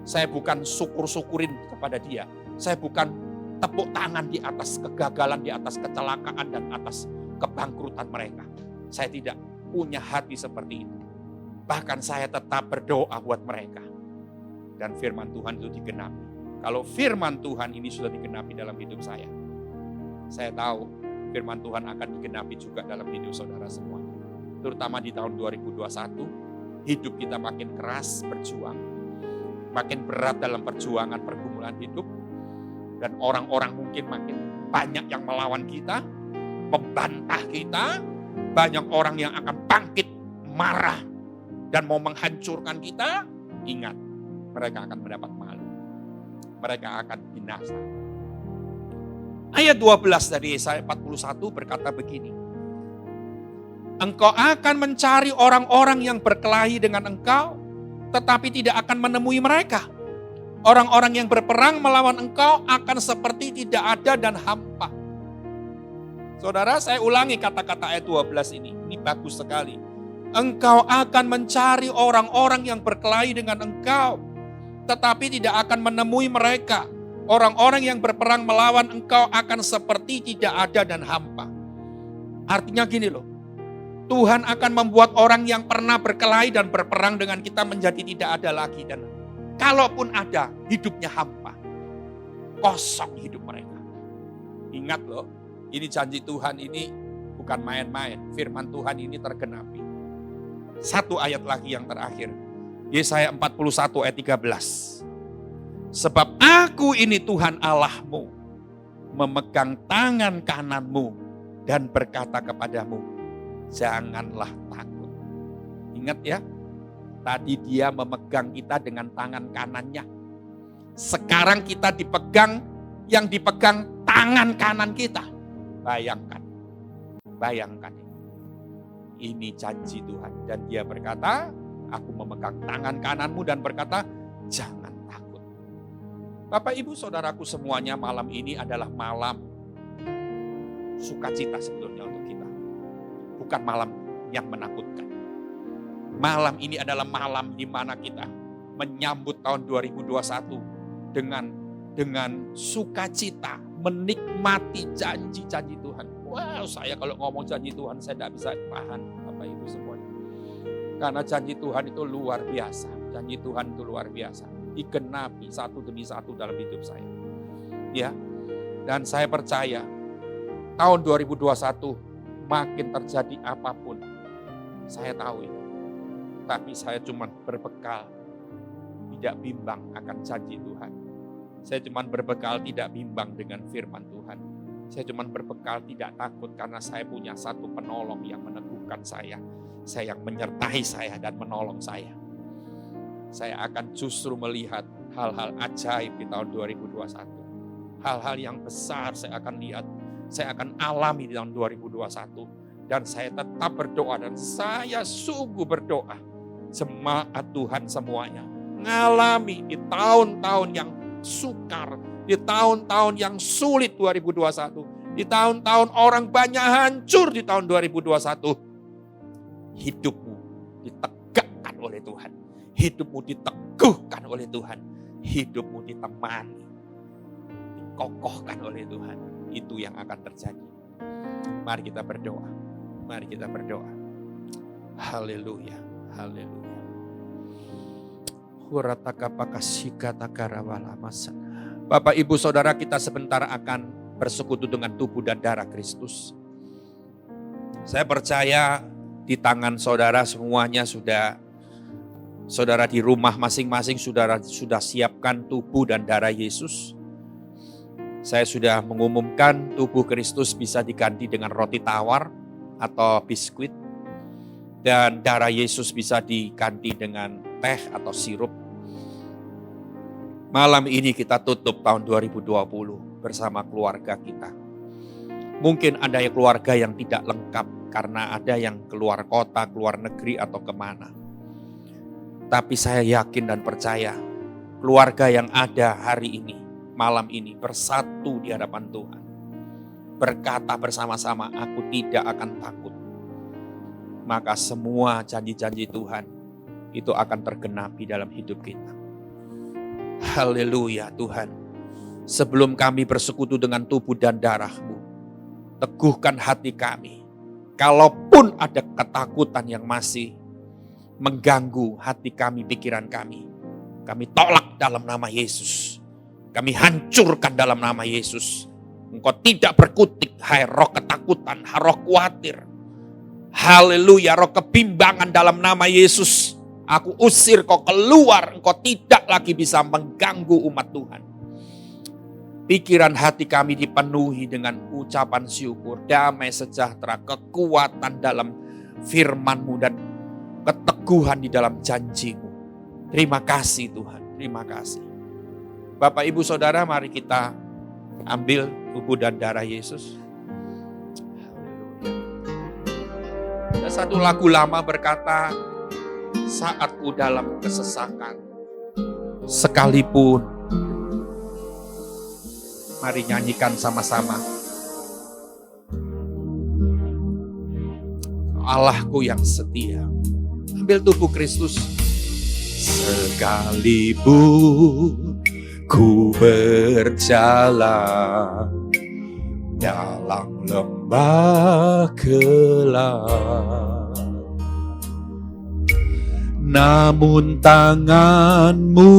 Saya bukan syukur-syukurin kepada dia. Saya bukan tepuk tangan di atas kegagalan, di atas kecelakaan dan atas kebangkrutan mereka. Saya tidak punya hati seperti itu. Bahkan saya tetap berdoa buat mereka. Dan firman Tuhan itu digenapi. Kalau firman Tuhan ini sudah digenapi dalam hidup saya tahu firman Tuhan akan digenapi juga dalam hidup saudara semua. Terutama di tahun 2021, hidup kita makin keras berjuang. Makin berat dalam perjuangan pergumulan hidup. Dan orang-orang mungkin makin banyak yang melawan kita, membantah kita. Banyak orang yang akan bangkit, marah, dan mau menghancurkan kita. Ingat, mereka akan mendapat malu. Mereka akan binasa. Ayat 12 dari Yesaya 41 berkata begini. Engkau akan mencari orang-orang yang berkelahi dengan engkau, tetapi tidak akan menemui mereka. Orang-orang yang berperang melawan engkau akan seperti tidak ada dan hampa. Saudara, saya ulangi kata-kata ayat 12 ini. Ini bagus sekali. Engkau akan mencari orang-orang yang berkelahi dengan engkau, tetapi tidak akan menemui mereka. Orang-orang yang berperang melawan engkau akan seperti tidak ada dan hampa. Artinya gini loh. Tuhan akan membuat orang yang pernah berkelahi dan berperang dengan kita menjadi tidak ada lagi. Dan kalaupun ada, hidupnya hampa. Kosong hidup mereka. Ingat loh, ini janji Tuhan ini bukan main-main. Firman Tuhan ini tergenapi. Satu ayat lagi yang terakhir. Yesaya 41 ayat 13. Sebab aku ini Tuhan Allahmu, memegang tangan kananmu dan berkata kepadamu, janganlah takut. Ingat ya, tadi dia memegang kita dengan tangan kanannya. Sekarang kita dipegang, yang dipegang tangan kanan kita. Bayangkan. Ini janji Tuhan. Dan dia berkata, aku memegang tangan kananmu dan berkata, jangan takut. Bapak Ibu Saudaraku semuanya, malam ini adalah malam sukacita sebetulnya untuk kita. Bukan malam yang menakutkan. Malam ini adalah malam di mana kita menyambut tahun 2021 dengan sukacita, menikmati janji-janji Tuhan. Wow, saya kalau ngomong janji Tuhan saya tidak bisa tahan, Bapak Ibu semuanya. Karena janji Tuhan itu luar biasa. Janji Tuhan itu luar biasa. Digenapi satu demi satu dalam hidup saya. Ya. Dan saya percaya tahun 2021 makin terjadi apapun. Saya tahu itu. Tapi saya cuma berbekal tidak bimbang akan janji Tuhan. Saya cuma berbekal tidak bimbang dengan firman Tuhan. Saya cuma berbekal tidak takut karena saya punya satu penolong yang meneguhkan saya. Saya yang menyertai saya dan menolong saya. Saya akan justru melihat hal-hal ajaib di tahun 2021. Hal-hal yang besar saya akan lihat. Saya akan alami di tahun 2021. Dan saya tetap berdoa dan saya sungguh berdoa. Jemaat Tuhan semuanya ngalami di tahun-tahun yang sukar, di tahun-tahun yang sulit 2021, di tahun-tahun orang banyak hancur di tahun 2021. Hidupmu ditegakkan oleh Tuhan, hidupmu diteguhkan oleh Tuhan, hidupmu ditemani, dikokohkan oleh Tuhan. Itu yang akan terjadi. Mari kita berdoa, mari kita berdoa. Haleluya, haleluya. Bapak Ibu Saudara, kita sebentar akan bersekutu dengan tubuh dan darah Kristus. Saya percaya di tangan saudara semuanya sudah, saudara di rumah masing-masing saudara sudah siapkan tubuh dan darah Yesus. Saya sudah mengumumkan tubuh Kristus bisa diganti dengan roti tawar atau biskuit. Dan darah Yesus bisa diganti dengan teh atau sirup. Malam ini kita tutup tahun 2020 bersama keluarga kita. Mungkin ada keluarga yang tidak lengkap karena ada yang keluar kota, keluar negeri atau kemana. Tapi saya yakin dan percaya keluarga yang ada hari ini, malam ini bersatu di hadapan Tuhan. Berkata bersama-sama, aku tidak akan takut. Maka semua janji-janji Tuhan itu akan tergenapi dalam hidup kita. Haleluya Tuhan. Sebelum kami bersekutu dengan tubuh dan darah-Mu, teguhkan hati kami. Kalaupun ada ketakutan yang masih mengganggu hati kami, pikiran kami tolak dalam nama Yesus. Kami hancurkan dalam nama Yesus. Engkau tidak berkutik, hai roh ketakutan, hai roh khawatir. Haleluya, roh kebimbangan dalam nama Yesus. Aku usir kau keluar, engkau tidak lagi bisa mengganggu umat Tuhan. Pikiran hati kami dipenuhi dengan ucapan syukur, damai sejahtera, kekuatan dalam firman-Mu dan keteguhan di dalam janji-Mu. Terima kasih Tuhan, terima kasih. Bapak Ibu Saudara, mari kita ambil tubuh dan darah Yesus. Ada satu lagu lama berkata, saatku dalam kesesakan, sekalipun. Mari nyanyikan sama-sama. Allahku yang setia. Ambil tubuh Kristus. Sekalipun ku berjalan dalam lembah gelap, namun tangan-Mu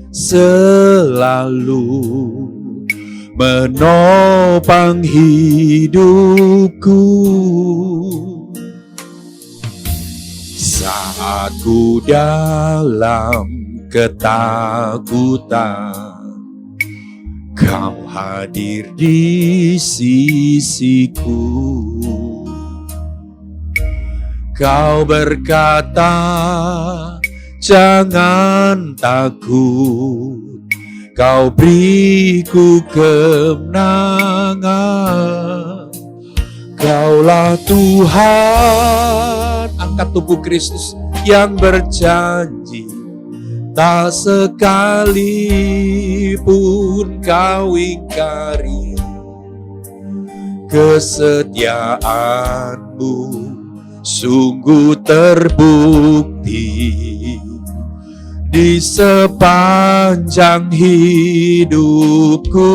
selalu menopang hidupku. Saat ku dalam ketakutan, Kau hadir di sisiku. Kau berkata, jangan takut, Kau beriku kemenangan. Kaulah Tuhan, angkat tubuh Kristus, yang berjanji tak sekalipun Kau ingkari kesetiaan-Mu. Sungguh terbukti di sepanjang hidupku,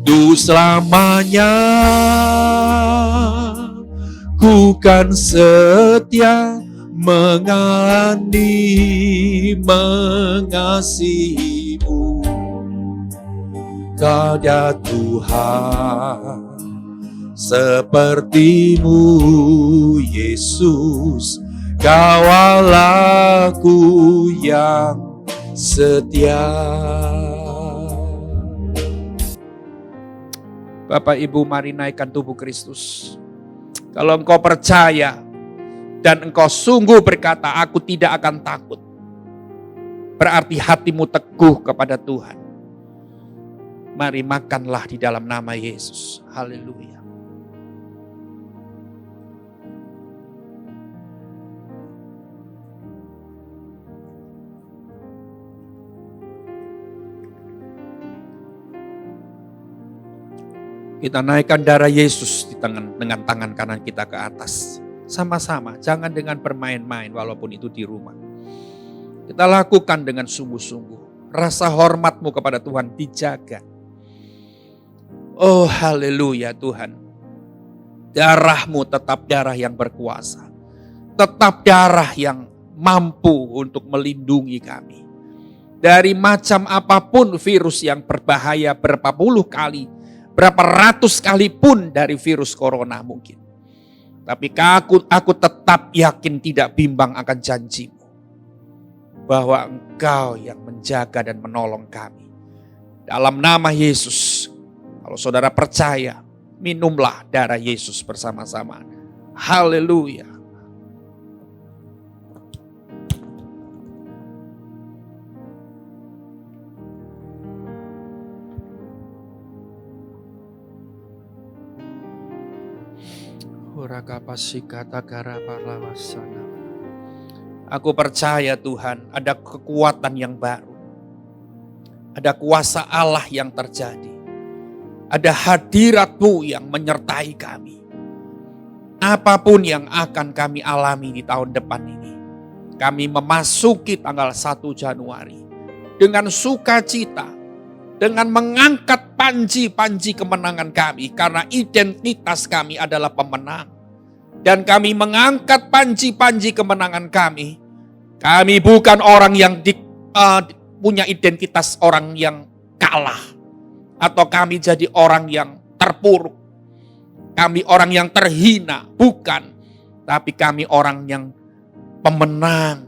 untuk selamanya ku kan setia mengani mengasihi-Mu. Tiada Tuhan seperti-Mu, Yesus, Kau Allahku yang setia. Bapak Ibu, mari naikkan tubuh Kristus. Kalau engkau percaya dan engkau sungguh berkata, aku tidak akan takut, berarti hatimu teguh kepada Tuhan. Mari makanlah di dalam nama Yesus. Haleluya. Kita naikkan darah Yesus dengan tangan kanan kita ke atas. Sama-sama, jangan dengan bermain-main walaupun itu di rumah. Kita lakukan dengan sungguh-sungguh. Rasa hormatmu kepada Tuhan dijaga. Oh haleluya Tuhan. Darahmu tetap darah yang berkuasa. Tetap darah yang mampu untuk melindungi kami. Dari macam apapun virus yang berbahaya berapa puluh kali, berapa ratus kali pun dari virus corona mungkin. Tapi aku tetap yakin tidak bimbang akan janjimu. Bahwa Engkau yang menjaga dan menolong kami. Dalam nama Yesus, kalau saudara percaya, minumlah darah Yesus bersama-sama. Haleluya. Aku percaya Tuhan, ada kekuatan yang baru. Ada kuasa Allah yang terjadi. Ada hadirat-Mu yang menyertai kami. Apapun yang akan kami alami di tahun depan ini, kami memasuki tanggal 1 Januari dengan sukacita, dengan mengangkat panji-panji kemenangan kami, karena identitas kami adalah pemenang. Dan kami mengangkat panji-panji kemenangan kami. Kami bukan orang yang punya identitas orang yang kalah. Atau kami jadi orang yang terpuruk. Kami orang yang terhina, bukan. Tapi kami orang yang pemenang.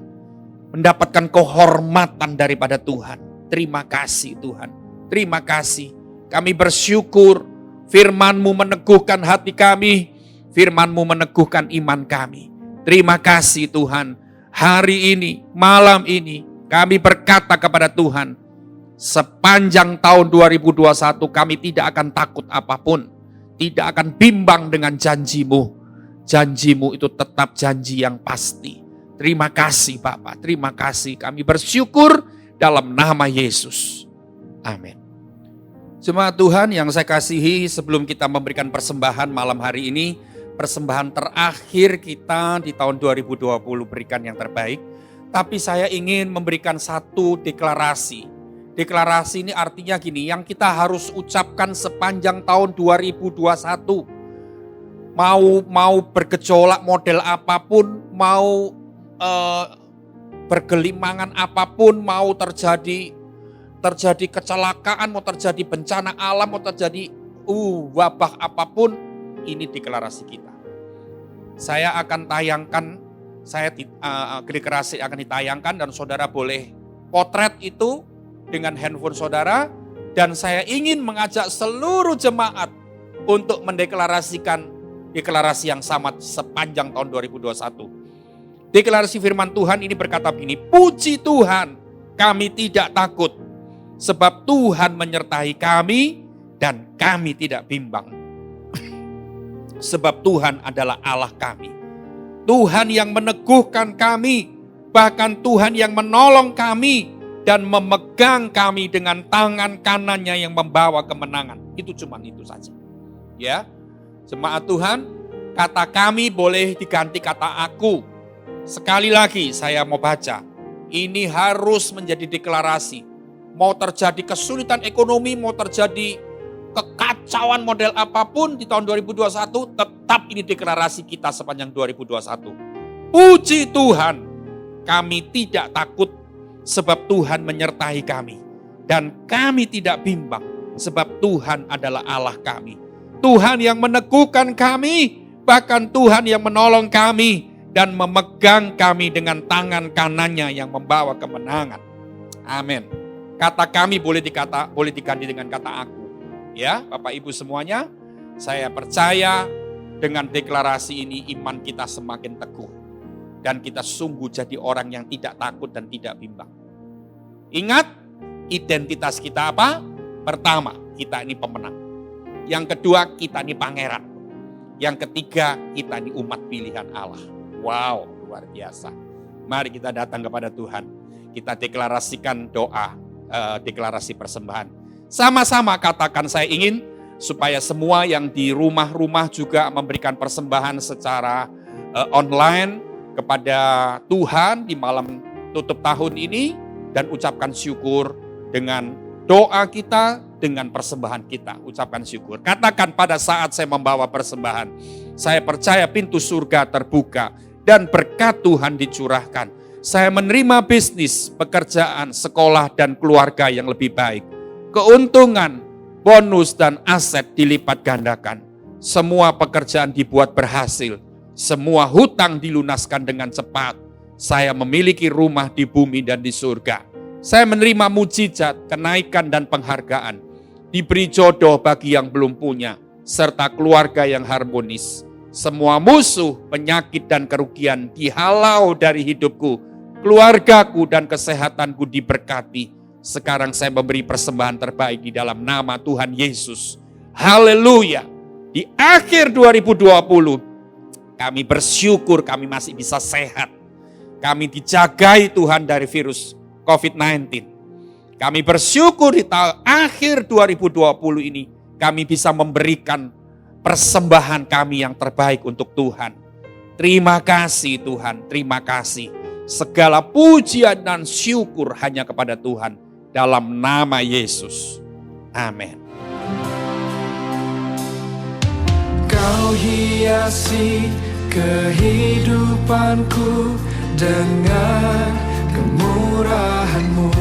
Mendapatkan kehormatan daripada Tuhan. Terima kasih Tuhan. Terima kasih. Kami bersyukur firman-Mu meneguhkan hati kami. Firman-Mu meneguhkan iman kami. Terima kasih Tuhan. Hari ini, malam ini, kami berkata kepada Tuhan, sepanjang tahun 2021 kami tidak akan takut apapun. Tidak akan bimbang dengan janji-Mu. Janji-Mu itu tetap janji yang pasti. Terima kasih Bapak, terima kasih. Kami bersyukur dalam nama Yesus. Amin. Jemaat Tuhan yang saya kasihi, sebelum kita memberikan persembahan malam hari ini, persembahan terakhir kita di tahun 2020 berikan yang terbaik. Tapi saya ingin memberikan satu deklarasi. Deklarasi ini artinya gini, yang kita harus ucapkan sepanjang tahun 2021. Mau bergejolak model apapun, mau bergelimangan apapun, mau terjadi kecelakaan, mau terjadi bencana alam, mau terjadi wabah apapun, ini deklarasi kita. Saya akan tayangkan, deklarasi akan ditayangkan dan saudara boleh potret itu dengan handphone saudara. Dan saya ingin mengajak seluruh jemaat untuk mendeklarasikan deklarasi yang sama sepanjang tahun 2021. Deklarasi firman Tuhan ini berkata begini, puji Tuhan, kami tidak takut, sebab Tuhan menyertai kami dan kami tidak bimbang. Sebab Tuhan adalah Allah kami. Tuhan yang meneguhkan kami, bahkan Tuhan yang menolong kami dan memegang kami dengan tangan kanannya yang membawa kemenangan. Itu cuma itu saja. Ya, jemaat Tuhan, kata kami boleh diganti kata aku. Sekali lagi saya mau baca, ini harus menjadi deklarasi. Mau terjadi kesulitan ekonomi, mau terjadi kekacauan model apapun di tahun 2021, tetap ini deklarasi kita sepanjang 2021. Puji Tuhan, kami tidak takut sebab Tuhan menyertai kami. Dan kami tidak bimbang sebab Tuhan adalah Allah kami. Tuhan yang meneguhkan kami, bahkan Tuhan yang menolong kami dan memegang kami dengan tangan kanannya yang membawa kemenangan. Amin. Kata kami boleh diganti dengan kata aku. Ya, Bapak Ibu semuanya, saya percaya dengan deklarasi ini iman kita semakin teguh. Dan kita sungguh jadi orang yang tidak takut dan tidak bimbang. Ingat, identitas kita apa? Pertama, kita ini pemenang. Yang kedua, kita ini pangeran. Yang ketiga, kita ini umat pilihan Allah. Wow, luar biasa. Mari kita datang kepada Tuhan. Kita deklarasikan doa, deklarasi persembahan. Sama-sama katakan, saya ingin supaya semua yang di rumah-rumah juga memberikan persembahan secara online kepada Tuhan di malam tutup tahun ini. Dan ucapkan syukur dengan doa kita, dengan persembahan kita. Ucapkan syukur. Katakan, pada saat saya membawa persembahan, saya percaya pintu surga terbuka dan berkat Tuhan dicurahkan. Saya menerima bisnis, pekerjaan, sekolah, dan keluarga yang lebih baik. Keuntungan, bonus, dan aset dilipat gandakan. Semua pekerjaan dibuat berhasil. Semua hutang dilunaskan dengan cepat. Saya memiliki rumah di bumi dan di surga. Saya menerima mujizat, kenaikan, dan penghargaan. Diberi jodoh bagi yang belum punya, serta keluarga yang harmonis. Semua musuh, penyakit, dan kerugian dihalau dari hidupku. Keluargaku dan kesehatanku diberkati. Sekarang saya memberi persembahan terbaik di dalam nama Tuhan Yesus. Haleluya. Di akhir 2020, kami bersyukur kami masih bisa sehat. Kami dijagai Tuhan dari virus COVID-19. Kami bersyukur di akhir 2020 ini, kami bisa memberikan persembahan kami yang terbaik untuk Tuhan. Terima kasih Tuhan, terima kasih. Segala pujian dan syukur hanya kepada Tuhan dalam nama Yesus. Amin. Kau hiasi kehidupanku dengan kemurahan-Mu.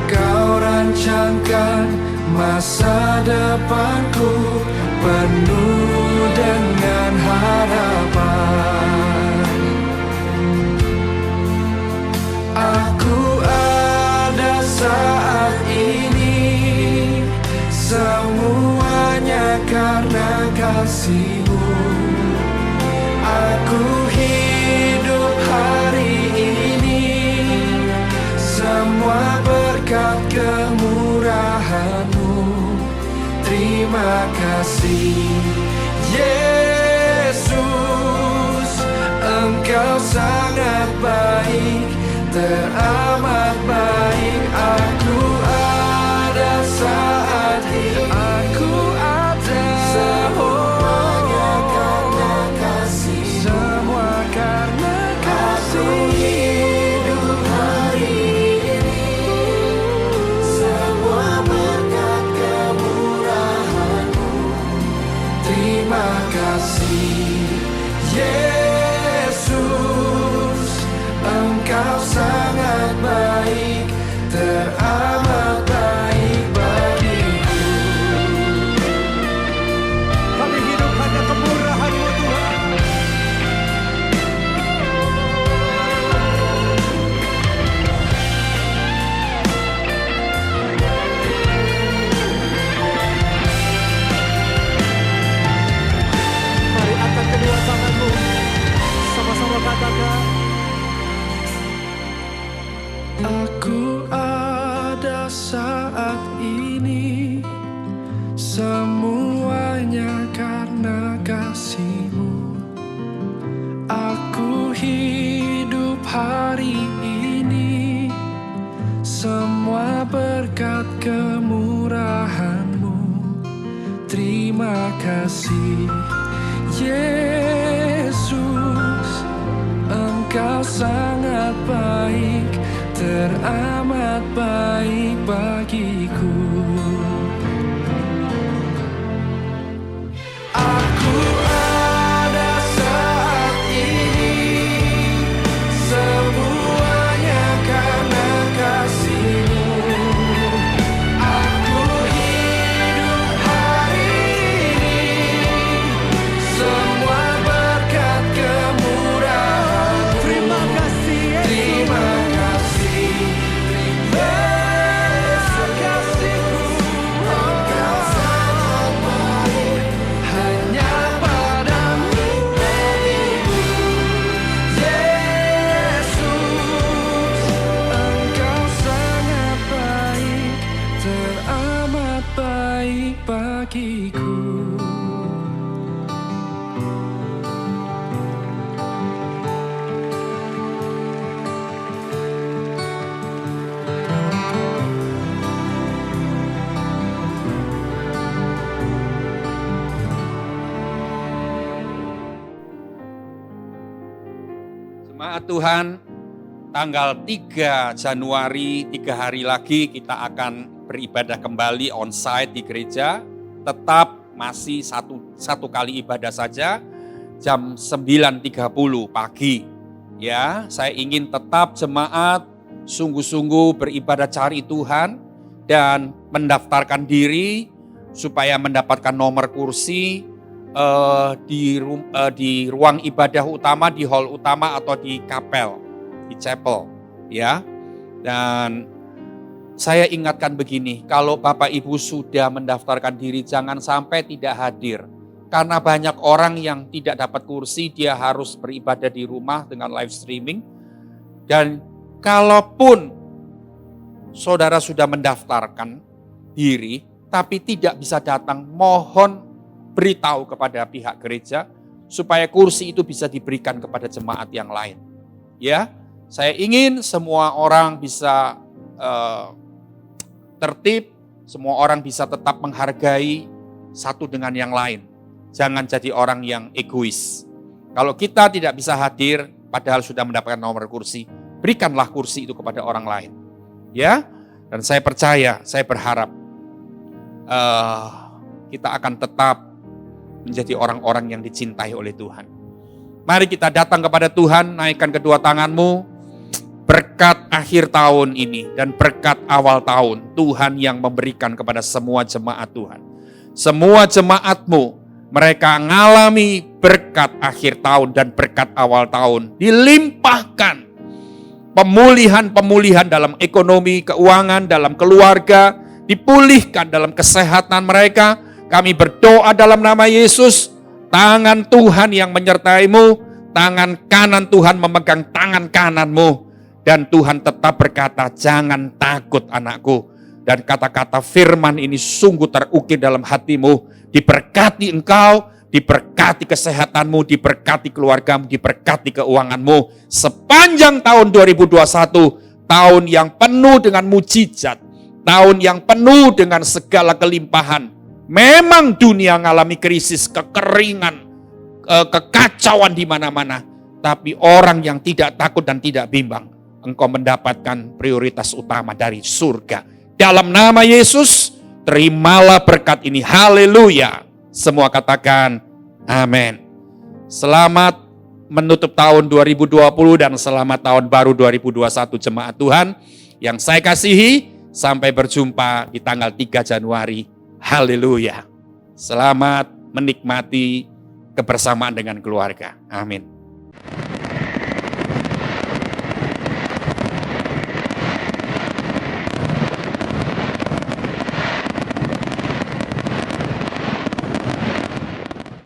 Kau rancangkan masa depanku penuh dengan harapan. Aku ada saat ini, semuanya karena kasih-Mu. Aku hidup hari ini, semua berkat kemurahan-Mu. Terima kasih Yesus, Engkau sangat baik, teramat baik. Aku ada saat ini, aku ada semuanya karena kasih, semua karena kasih. Hidup hari ini, semua berkat kemurahan-Mu. Terima kasih Yesus, Engkau sangat baik. saat ini, semuanya karena kasih-Mu. Aku hidup hari ini, semua berkat kemurahan-Mu. Terima kasih Yesus, Engkau sangat baik, teramat baik bagiku. Aku ada saat ini, semuanya karena kasih-Mu. Aku hidup hari ini, semua berkat kemurahan-Mu. Terima kasih Yesus. Terima kasih kasih-Mu. Engkau sangat baik, hanya padamu bagiku. Yesus, Engkau sangat baik, teramat baik bagiku. Jemaat Tuhan, tanggal 3 Januari, 3 hari lagi kita akan beribadah kembali onsite di gereja. Tetap masih satu kali ibadah saja, jam 9.30 pagi. Ya, saya ingin tetap jemaat sungguh-sungguh beribadah cari Tuhan dan mendaftarkan diri supaya mendapatkan nomor kursi di ruang ibadah utama, di hall utama atau di kapel, di chapel, ya. Dan saya ingatkan begini, kalau Bapak Ibu sudah mendaftarkan diri jangan sampai tidak hadir. Karena banyak orang yang tidak dapat kursi, dia harus beribadah di rumah dengan live streaming. Dan kalaupun saudara sudah mendaftarkan diri tapi tidak bisa datang, mohon beritahu kepada pihak gereja supaya kursi itu bisa diberikan kepada jemaat yang lain. Ya, saya ingin semua orang bisa tertib, semua orang bisa tetap menghargai satu dengan yang lain. Jangan jadi orang yang egois. Kalau kita tidak bisa hadir padahal sudah mendapatkan nomor kursi, berikanlah kursi itu kepada orang lain. Ya, dan saya percaya, saya berharap kita akan tetap menjadi orang-orang yang dicintai oleh Tuhan. Mari kita datang kepada Tuhan, naikkan kedua tanganmu. Berkat akhir tahun ini dan berkat awal tahun, Tuhan yang memberikan kepada semua jemaat Tuhan. Semua jemaatmu, mereka mengalami berkat akhir tahun dan berkat awal tahun. Dilimpahkan pemulihan-pemulihan dalam ekonomi, keuangan, dalam keluarga, dipulihkan dalam kesehatan mereka. Kami berdoa dalam nama Yesus, tangan Tuhan yang menyertaimu, tangan kanan Tuhan memegang tangan kananmu. Dan Tuhan tetap berkata, jangan takut anakku. Dan kata-kata firman ini sungguh terukir dalam hatimu. Diberkati engkau, diberkati kesehatanmu, diberkati keluargamu, diberkati keuanganmu. Sepanjang tahun 2021, tahun yang penuh dengan mujizat, tahun yang penuh dengan segala kelimpahan. Memang dunia mengalami krisis, kekeringan, kekacauan di mana-mana. Tapi orang yang tidak takut dan tidak bimbang, engkau mendapatkan prioritas utama dari surga. Dalam nama Yesus, terimalah berkat ini. Haleluya. Semua katakan amin. Selamat menutup tahun 2020 dan selamat tahun baru 2021 jemaat Tuhan yang saya kasihi. Sampai berjumpa di tanggal 3 Januari. Haleluya. Selamat menikmati kebersamaan dengan keluarga. Amin.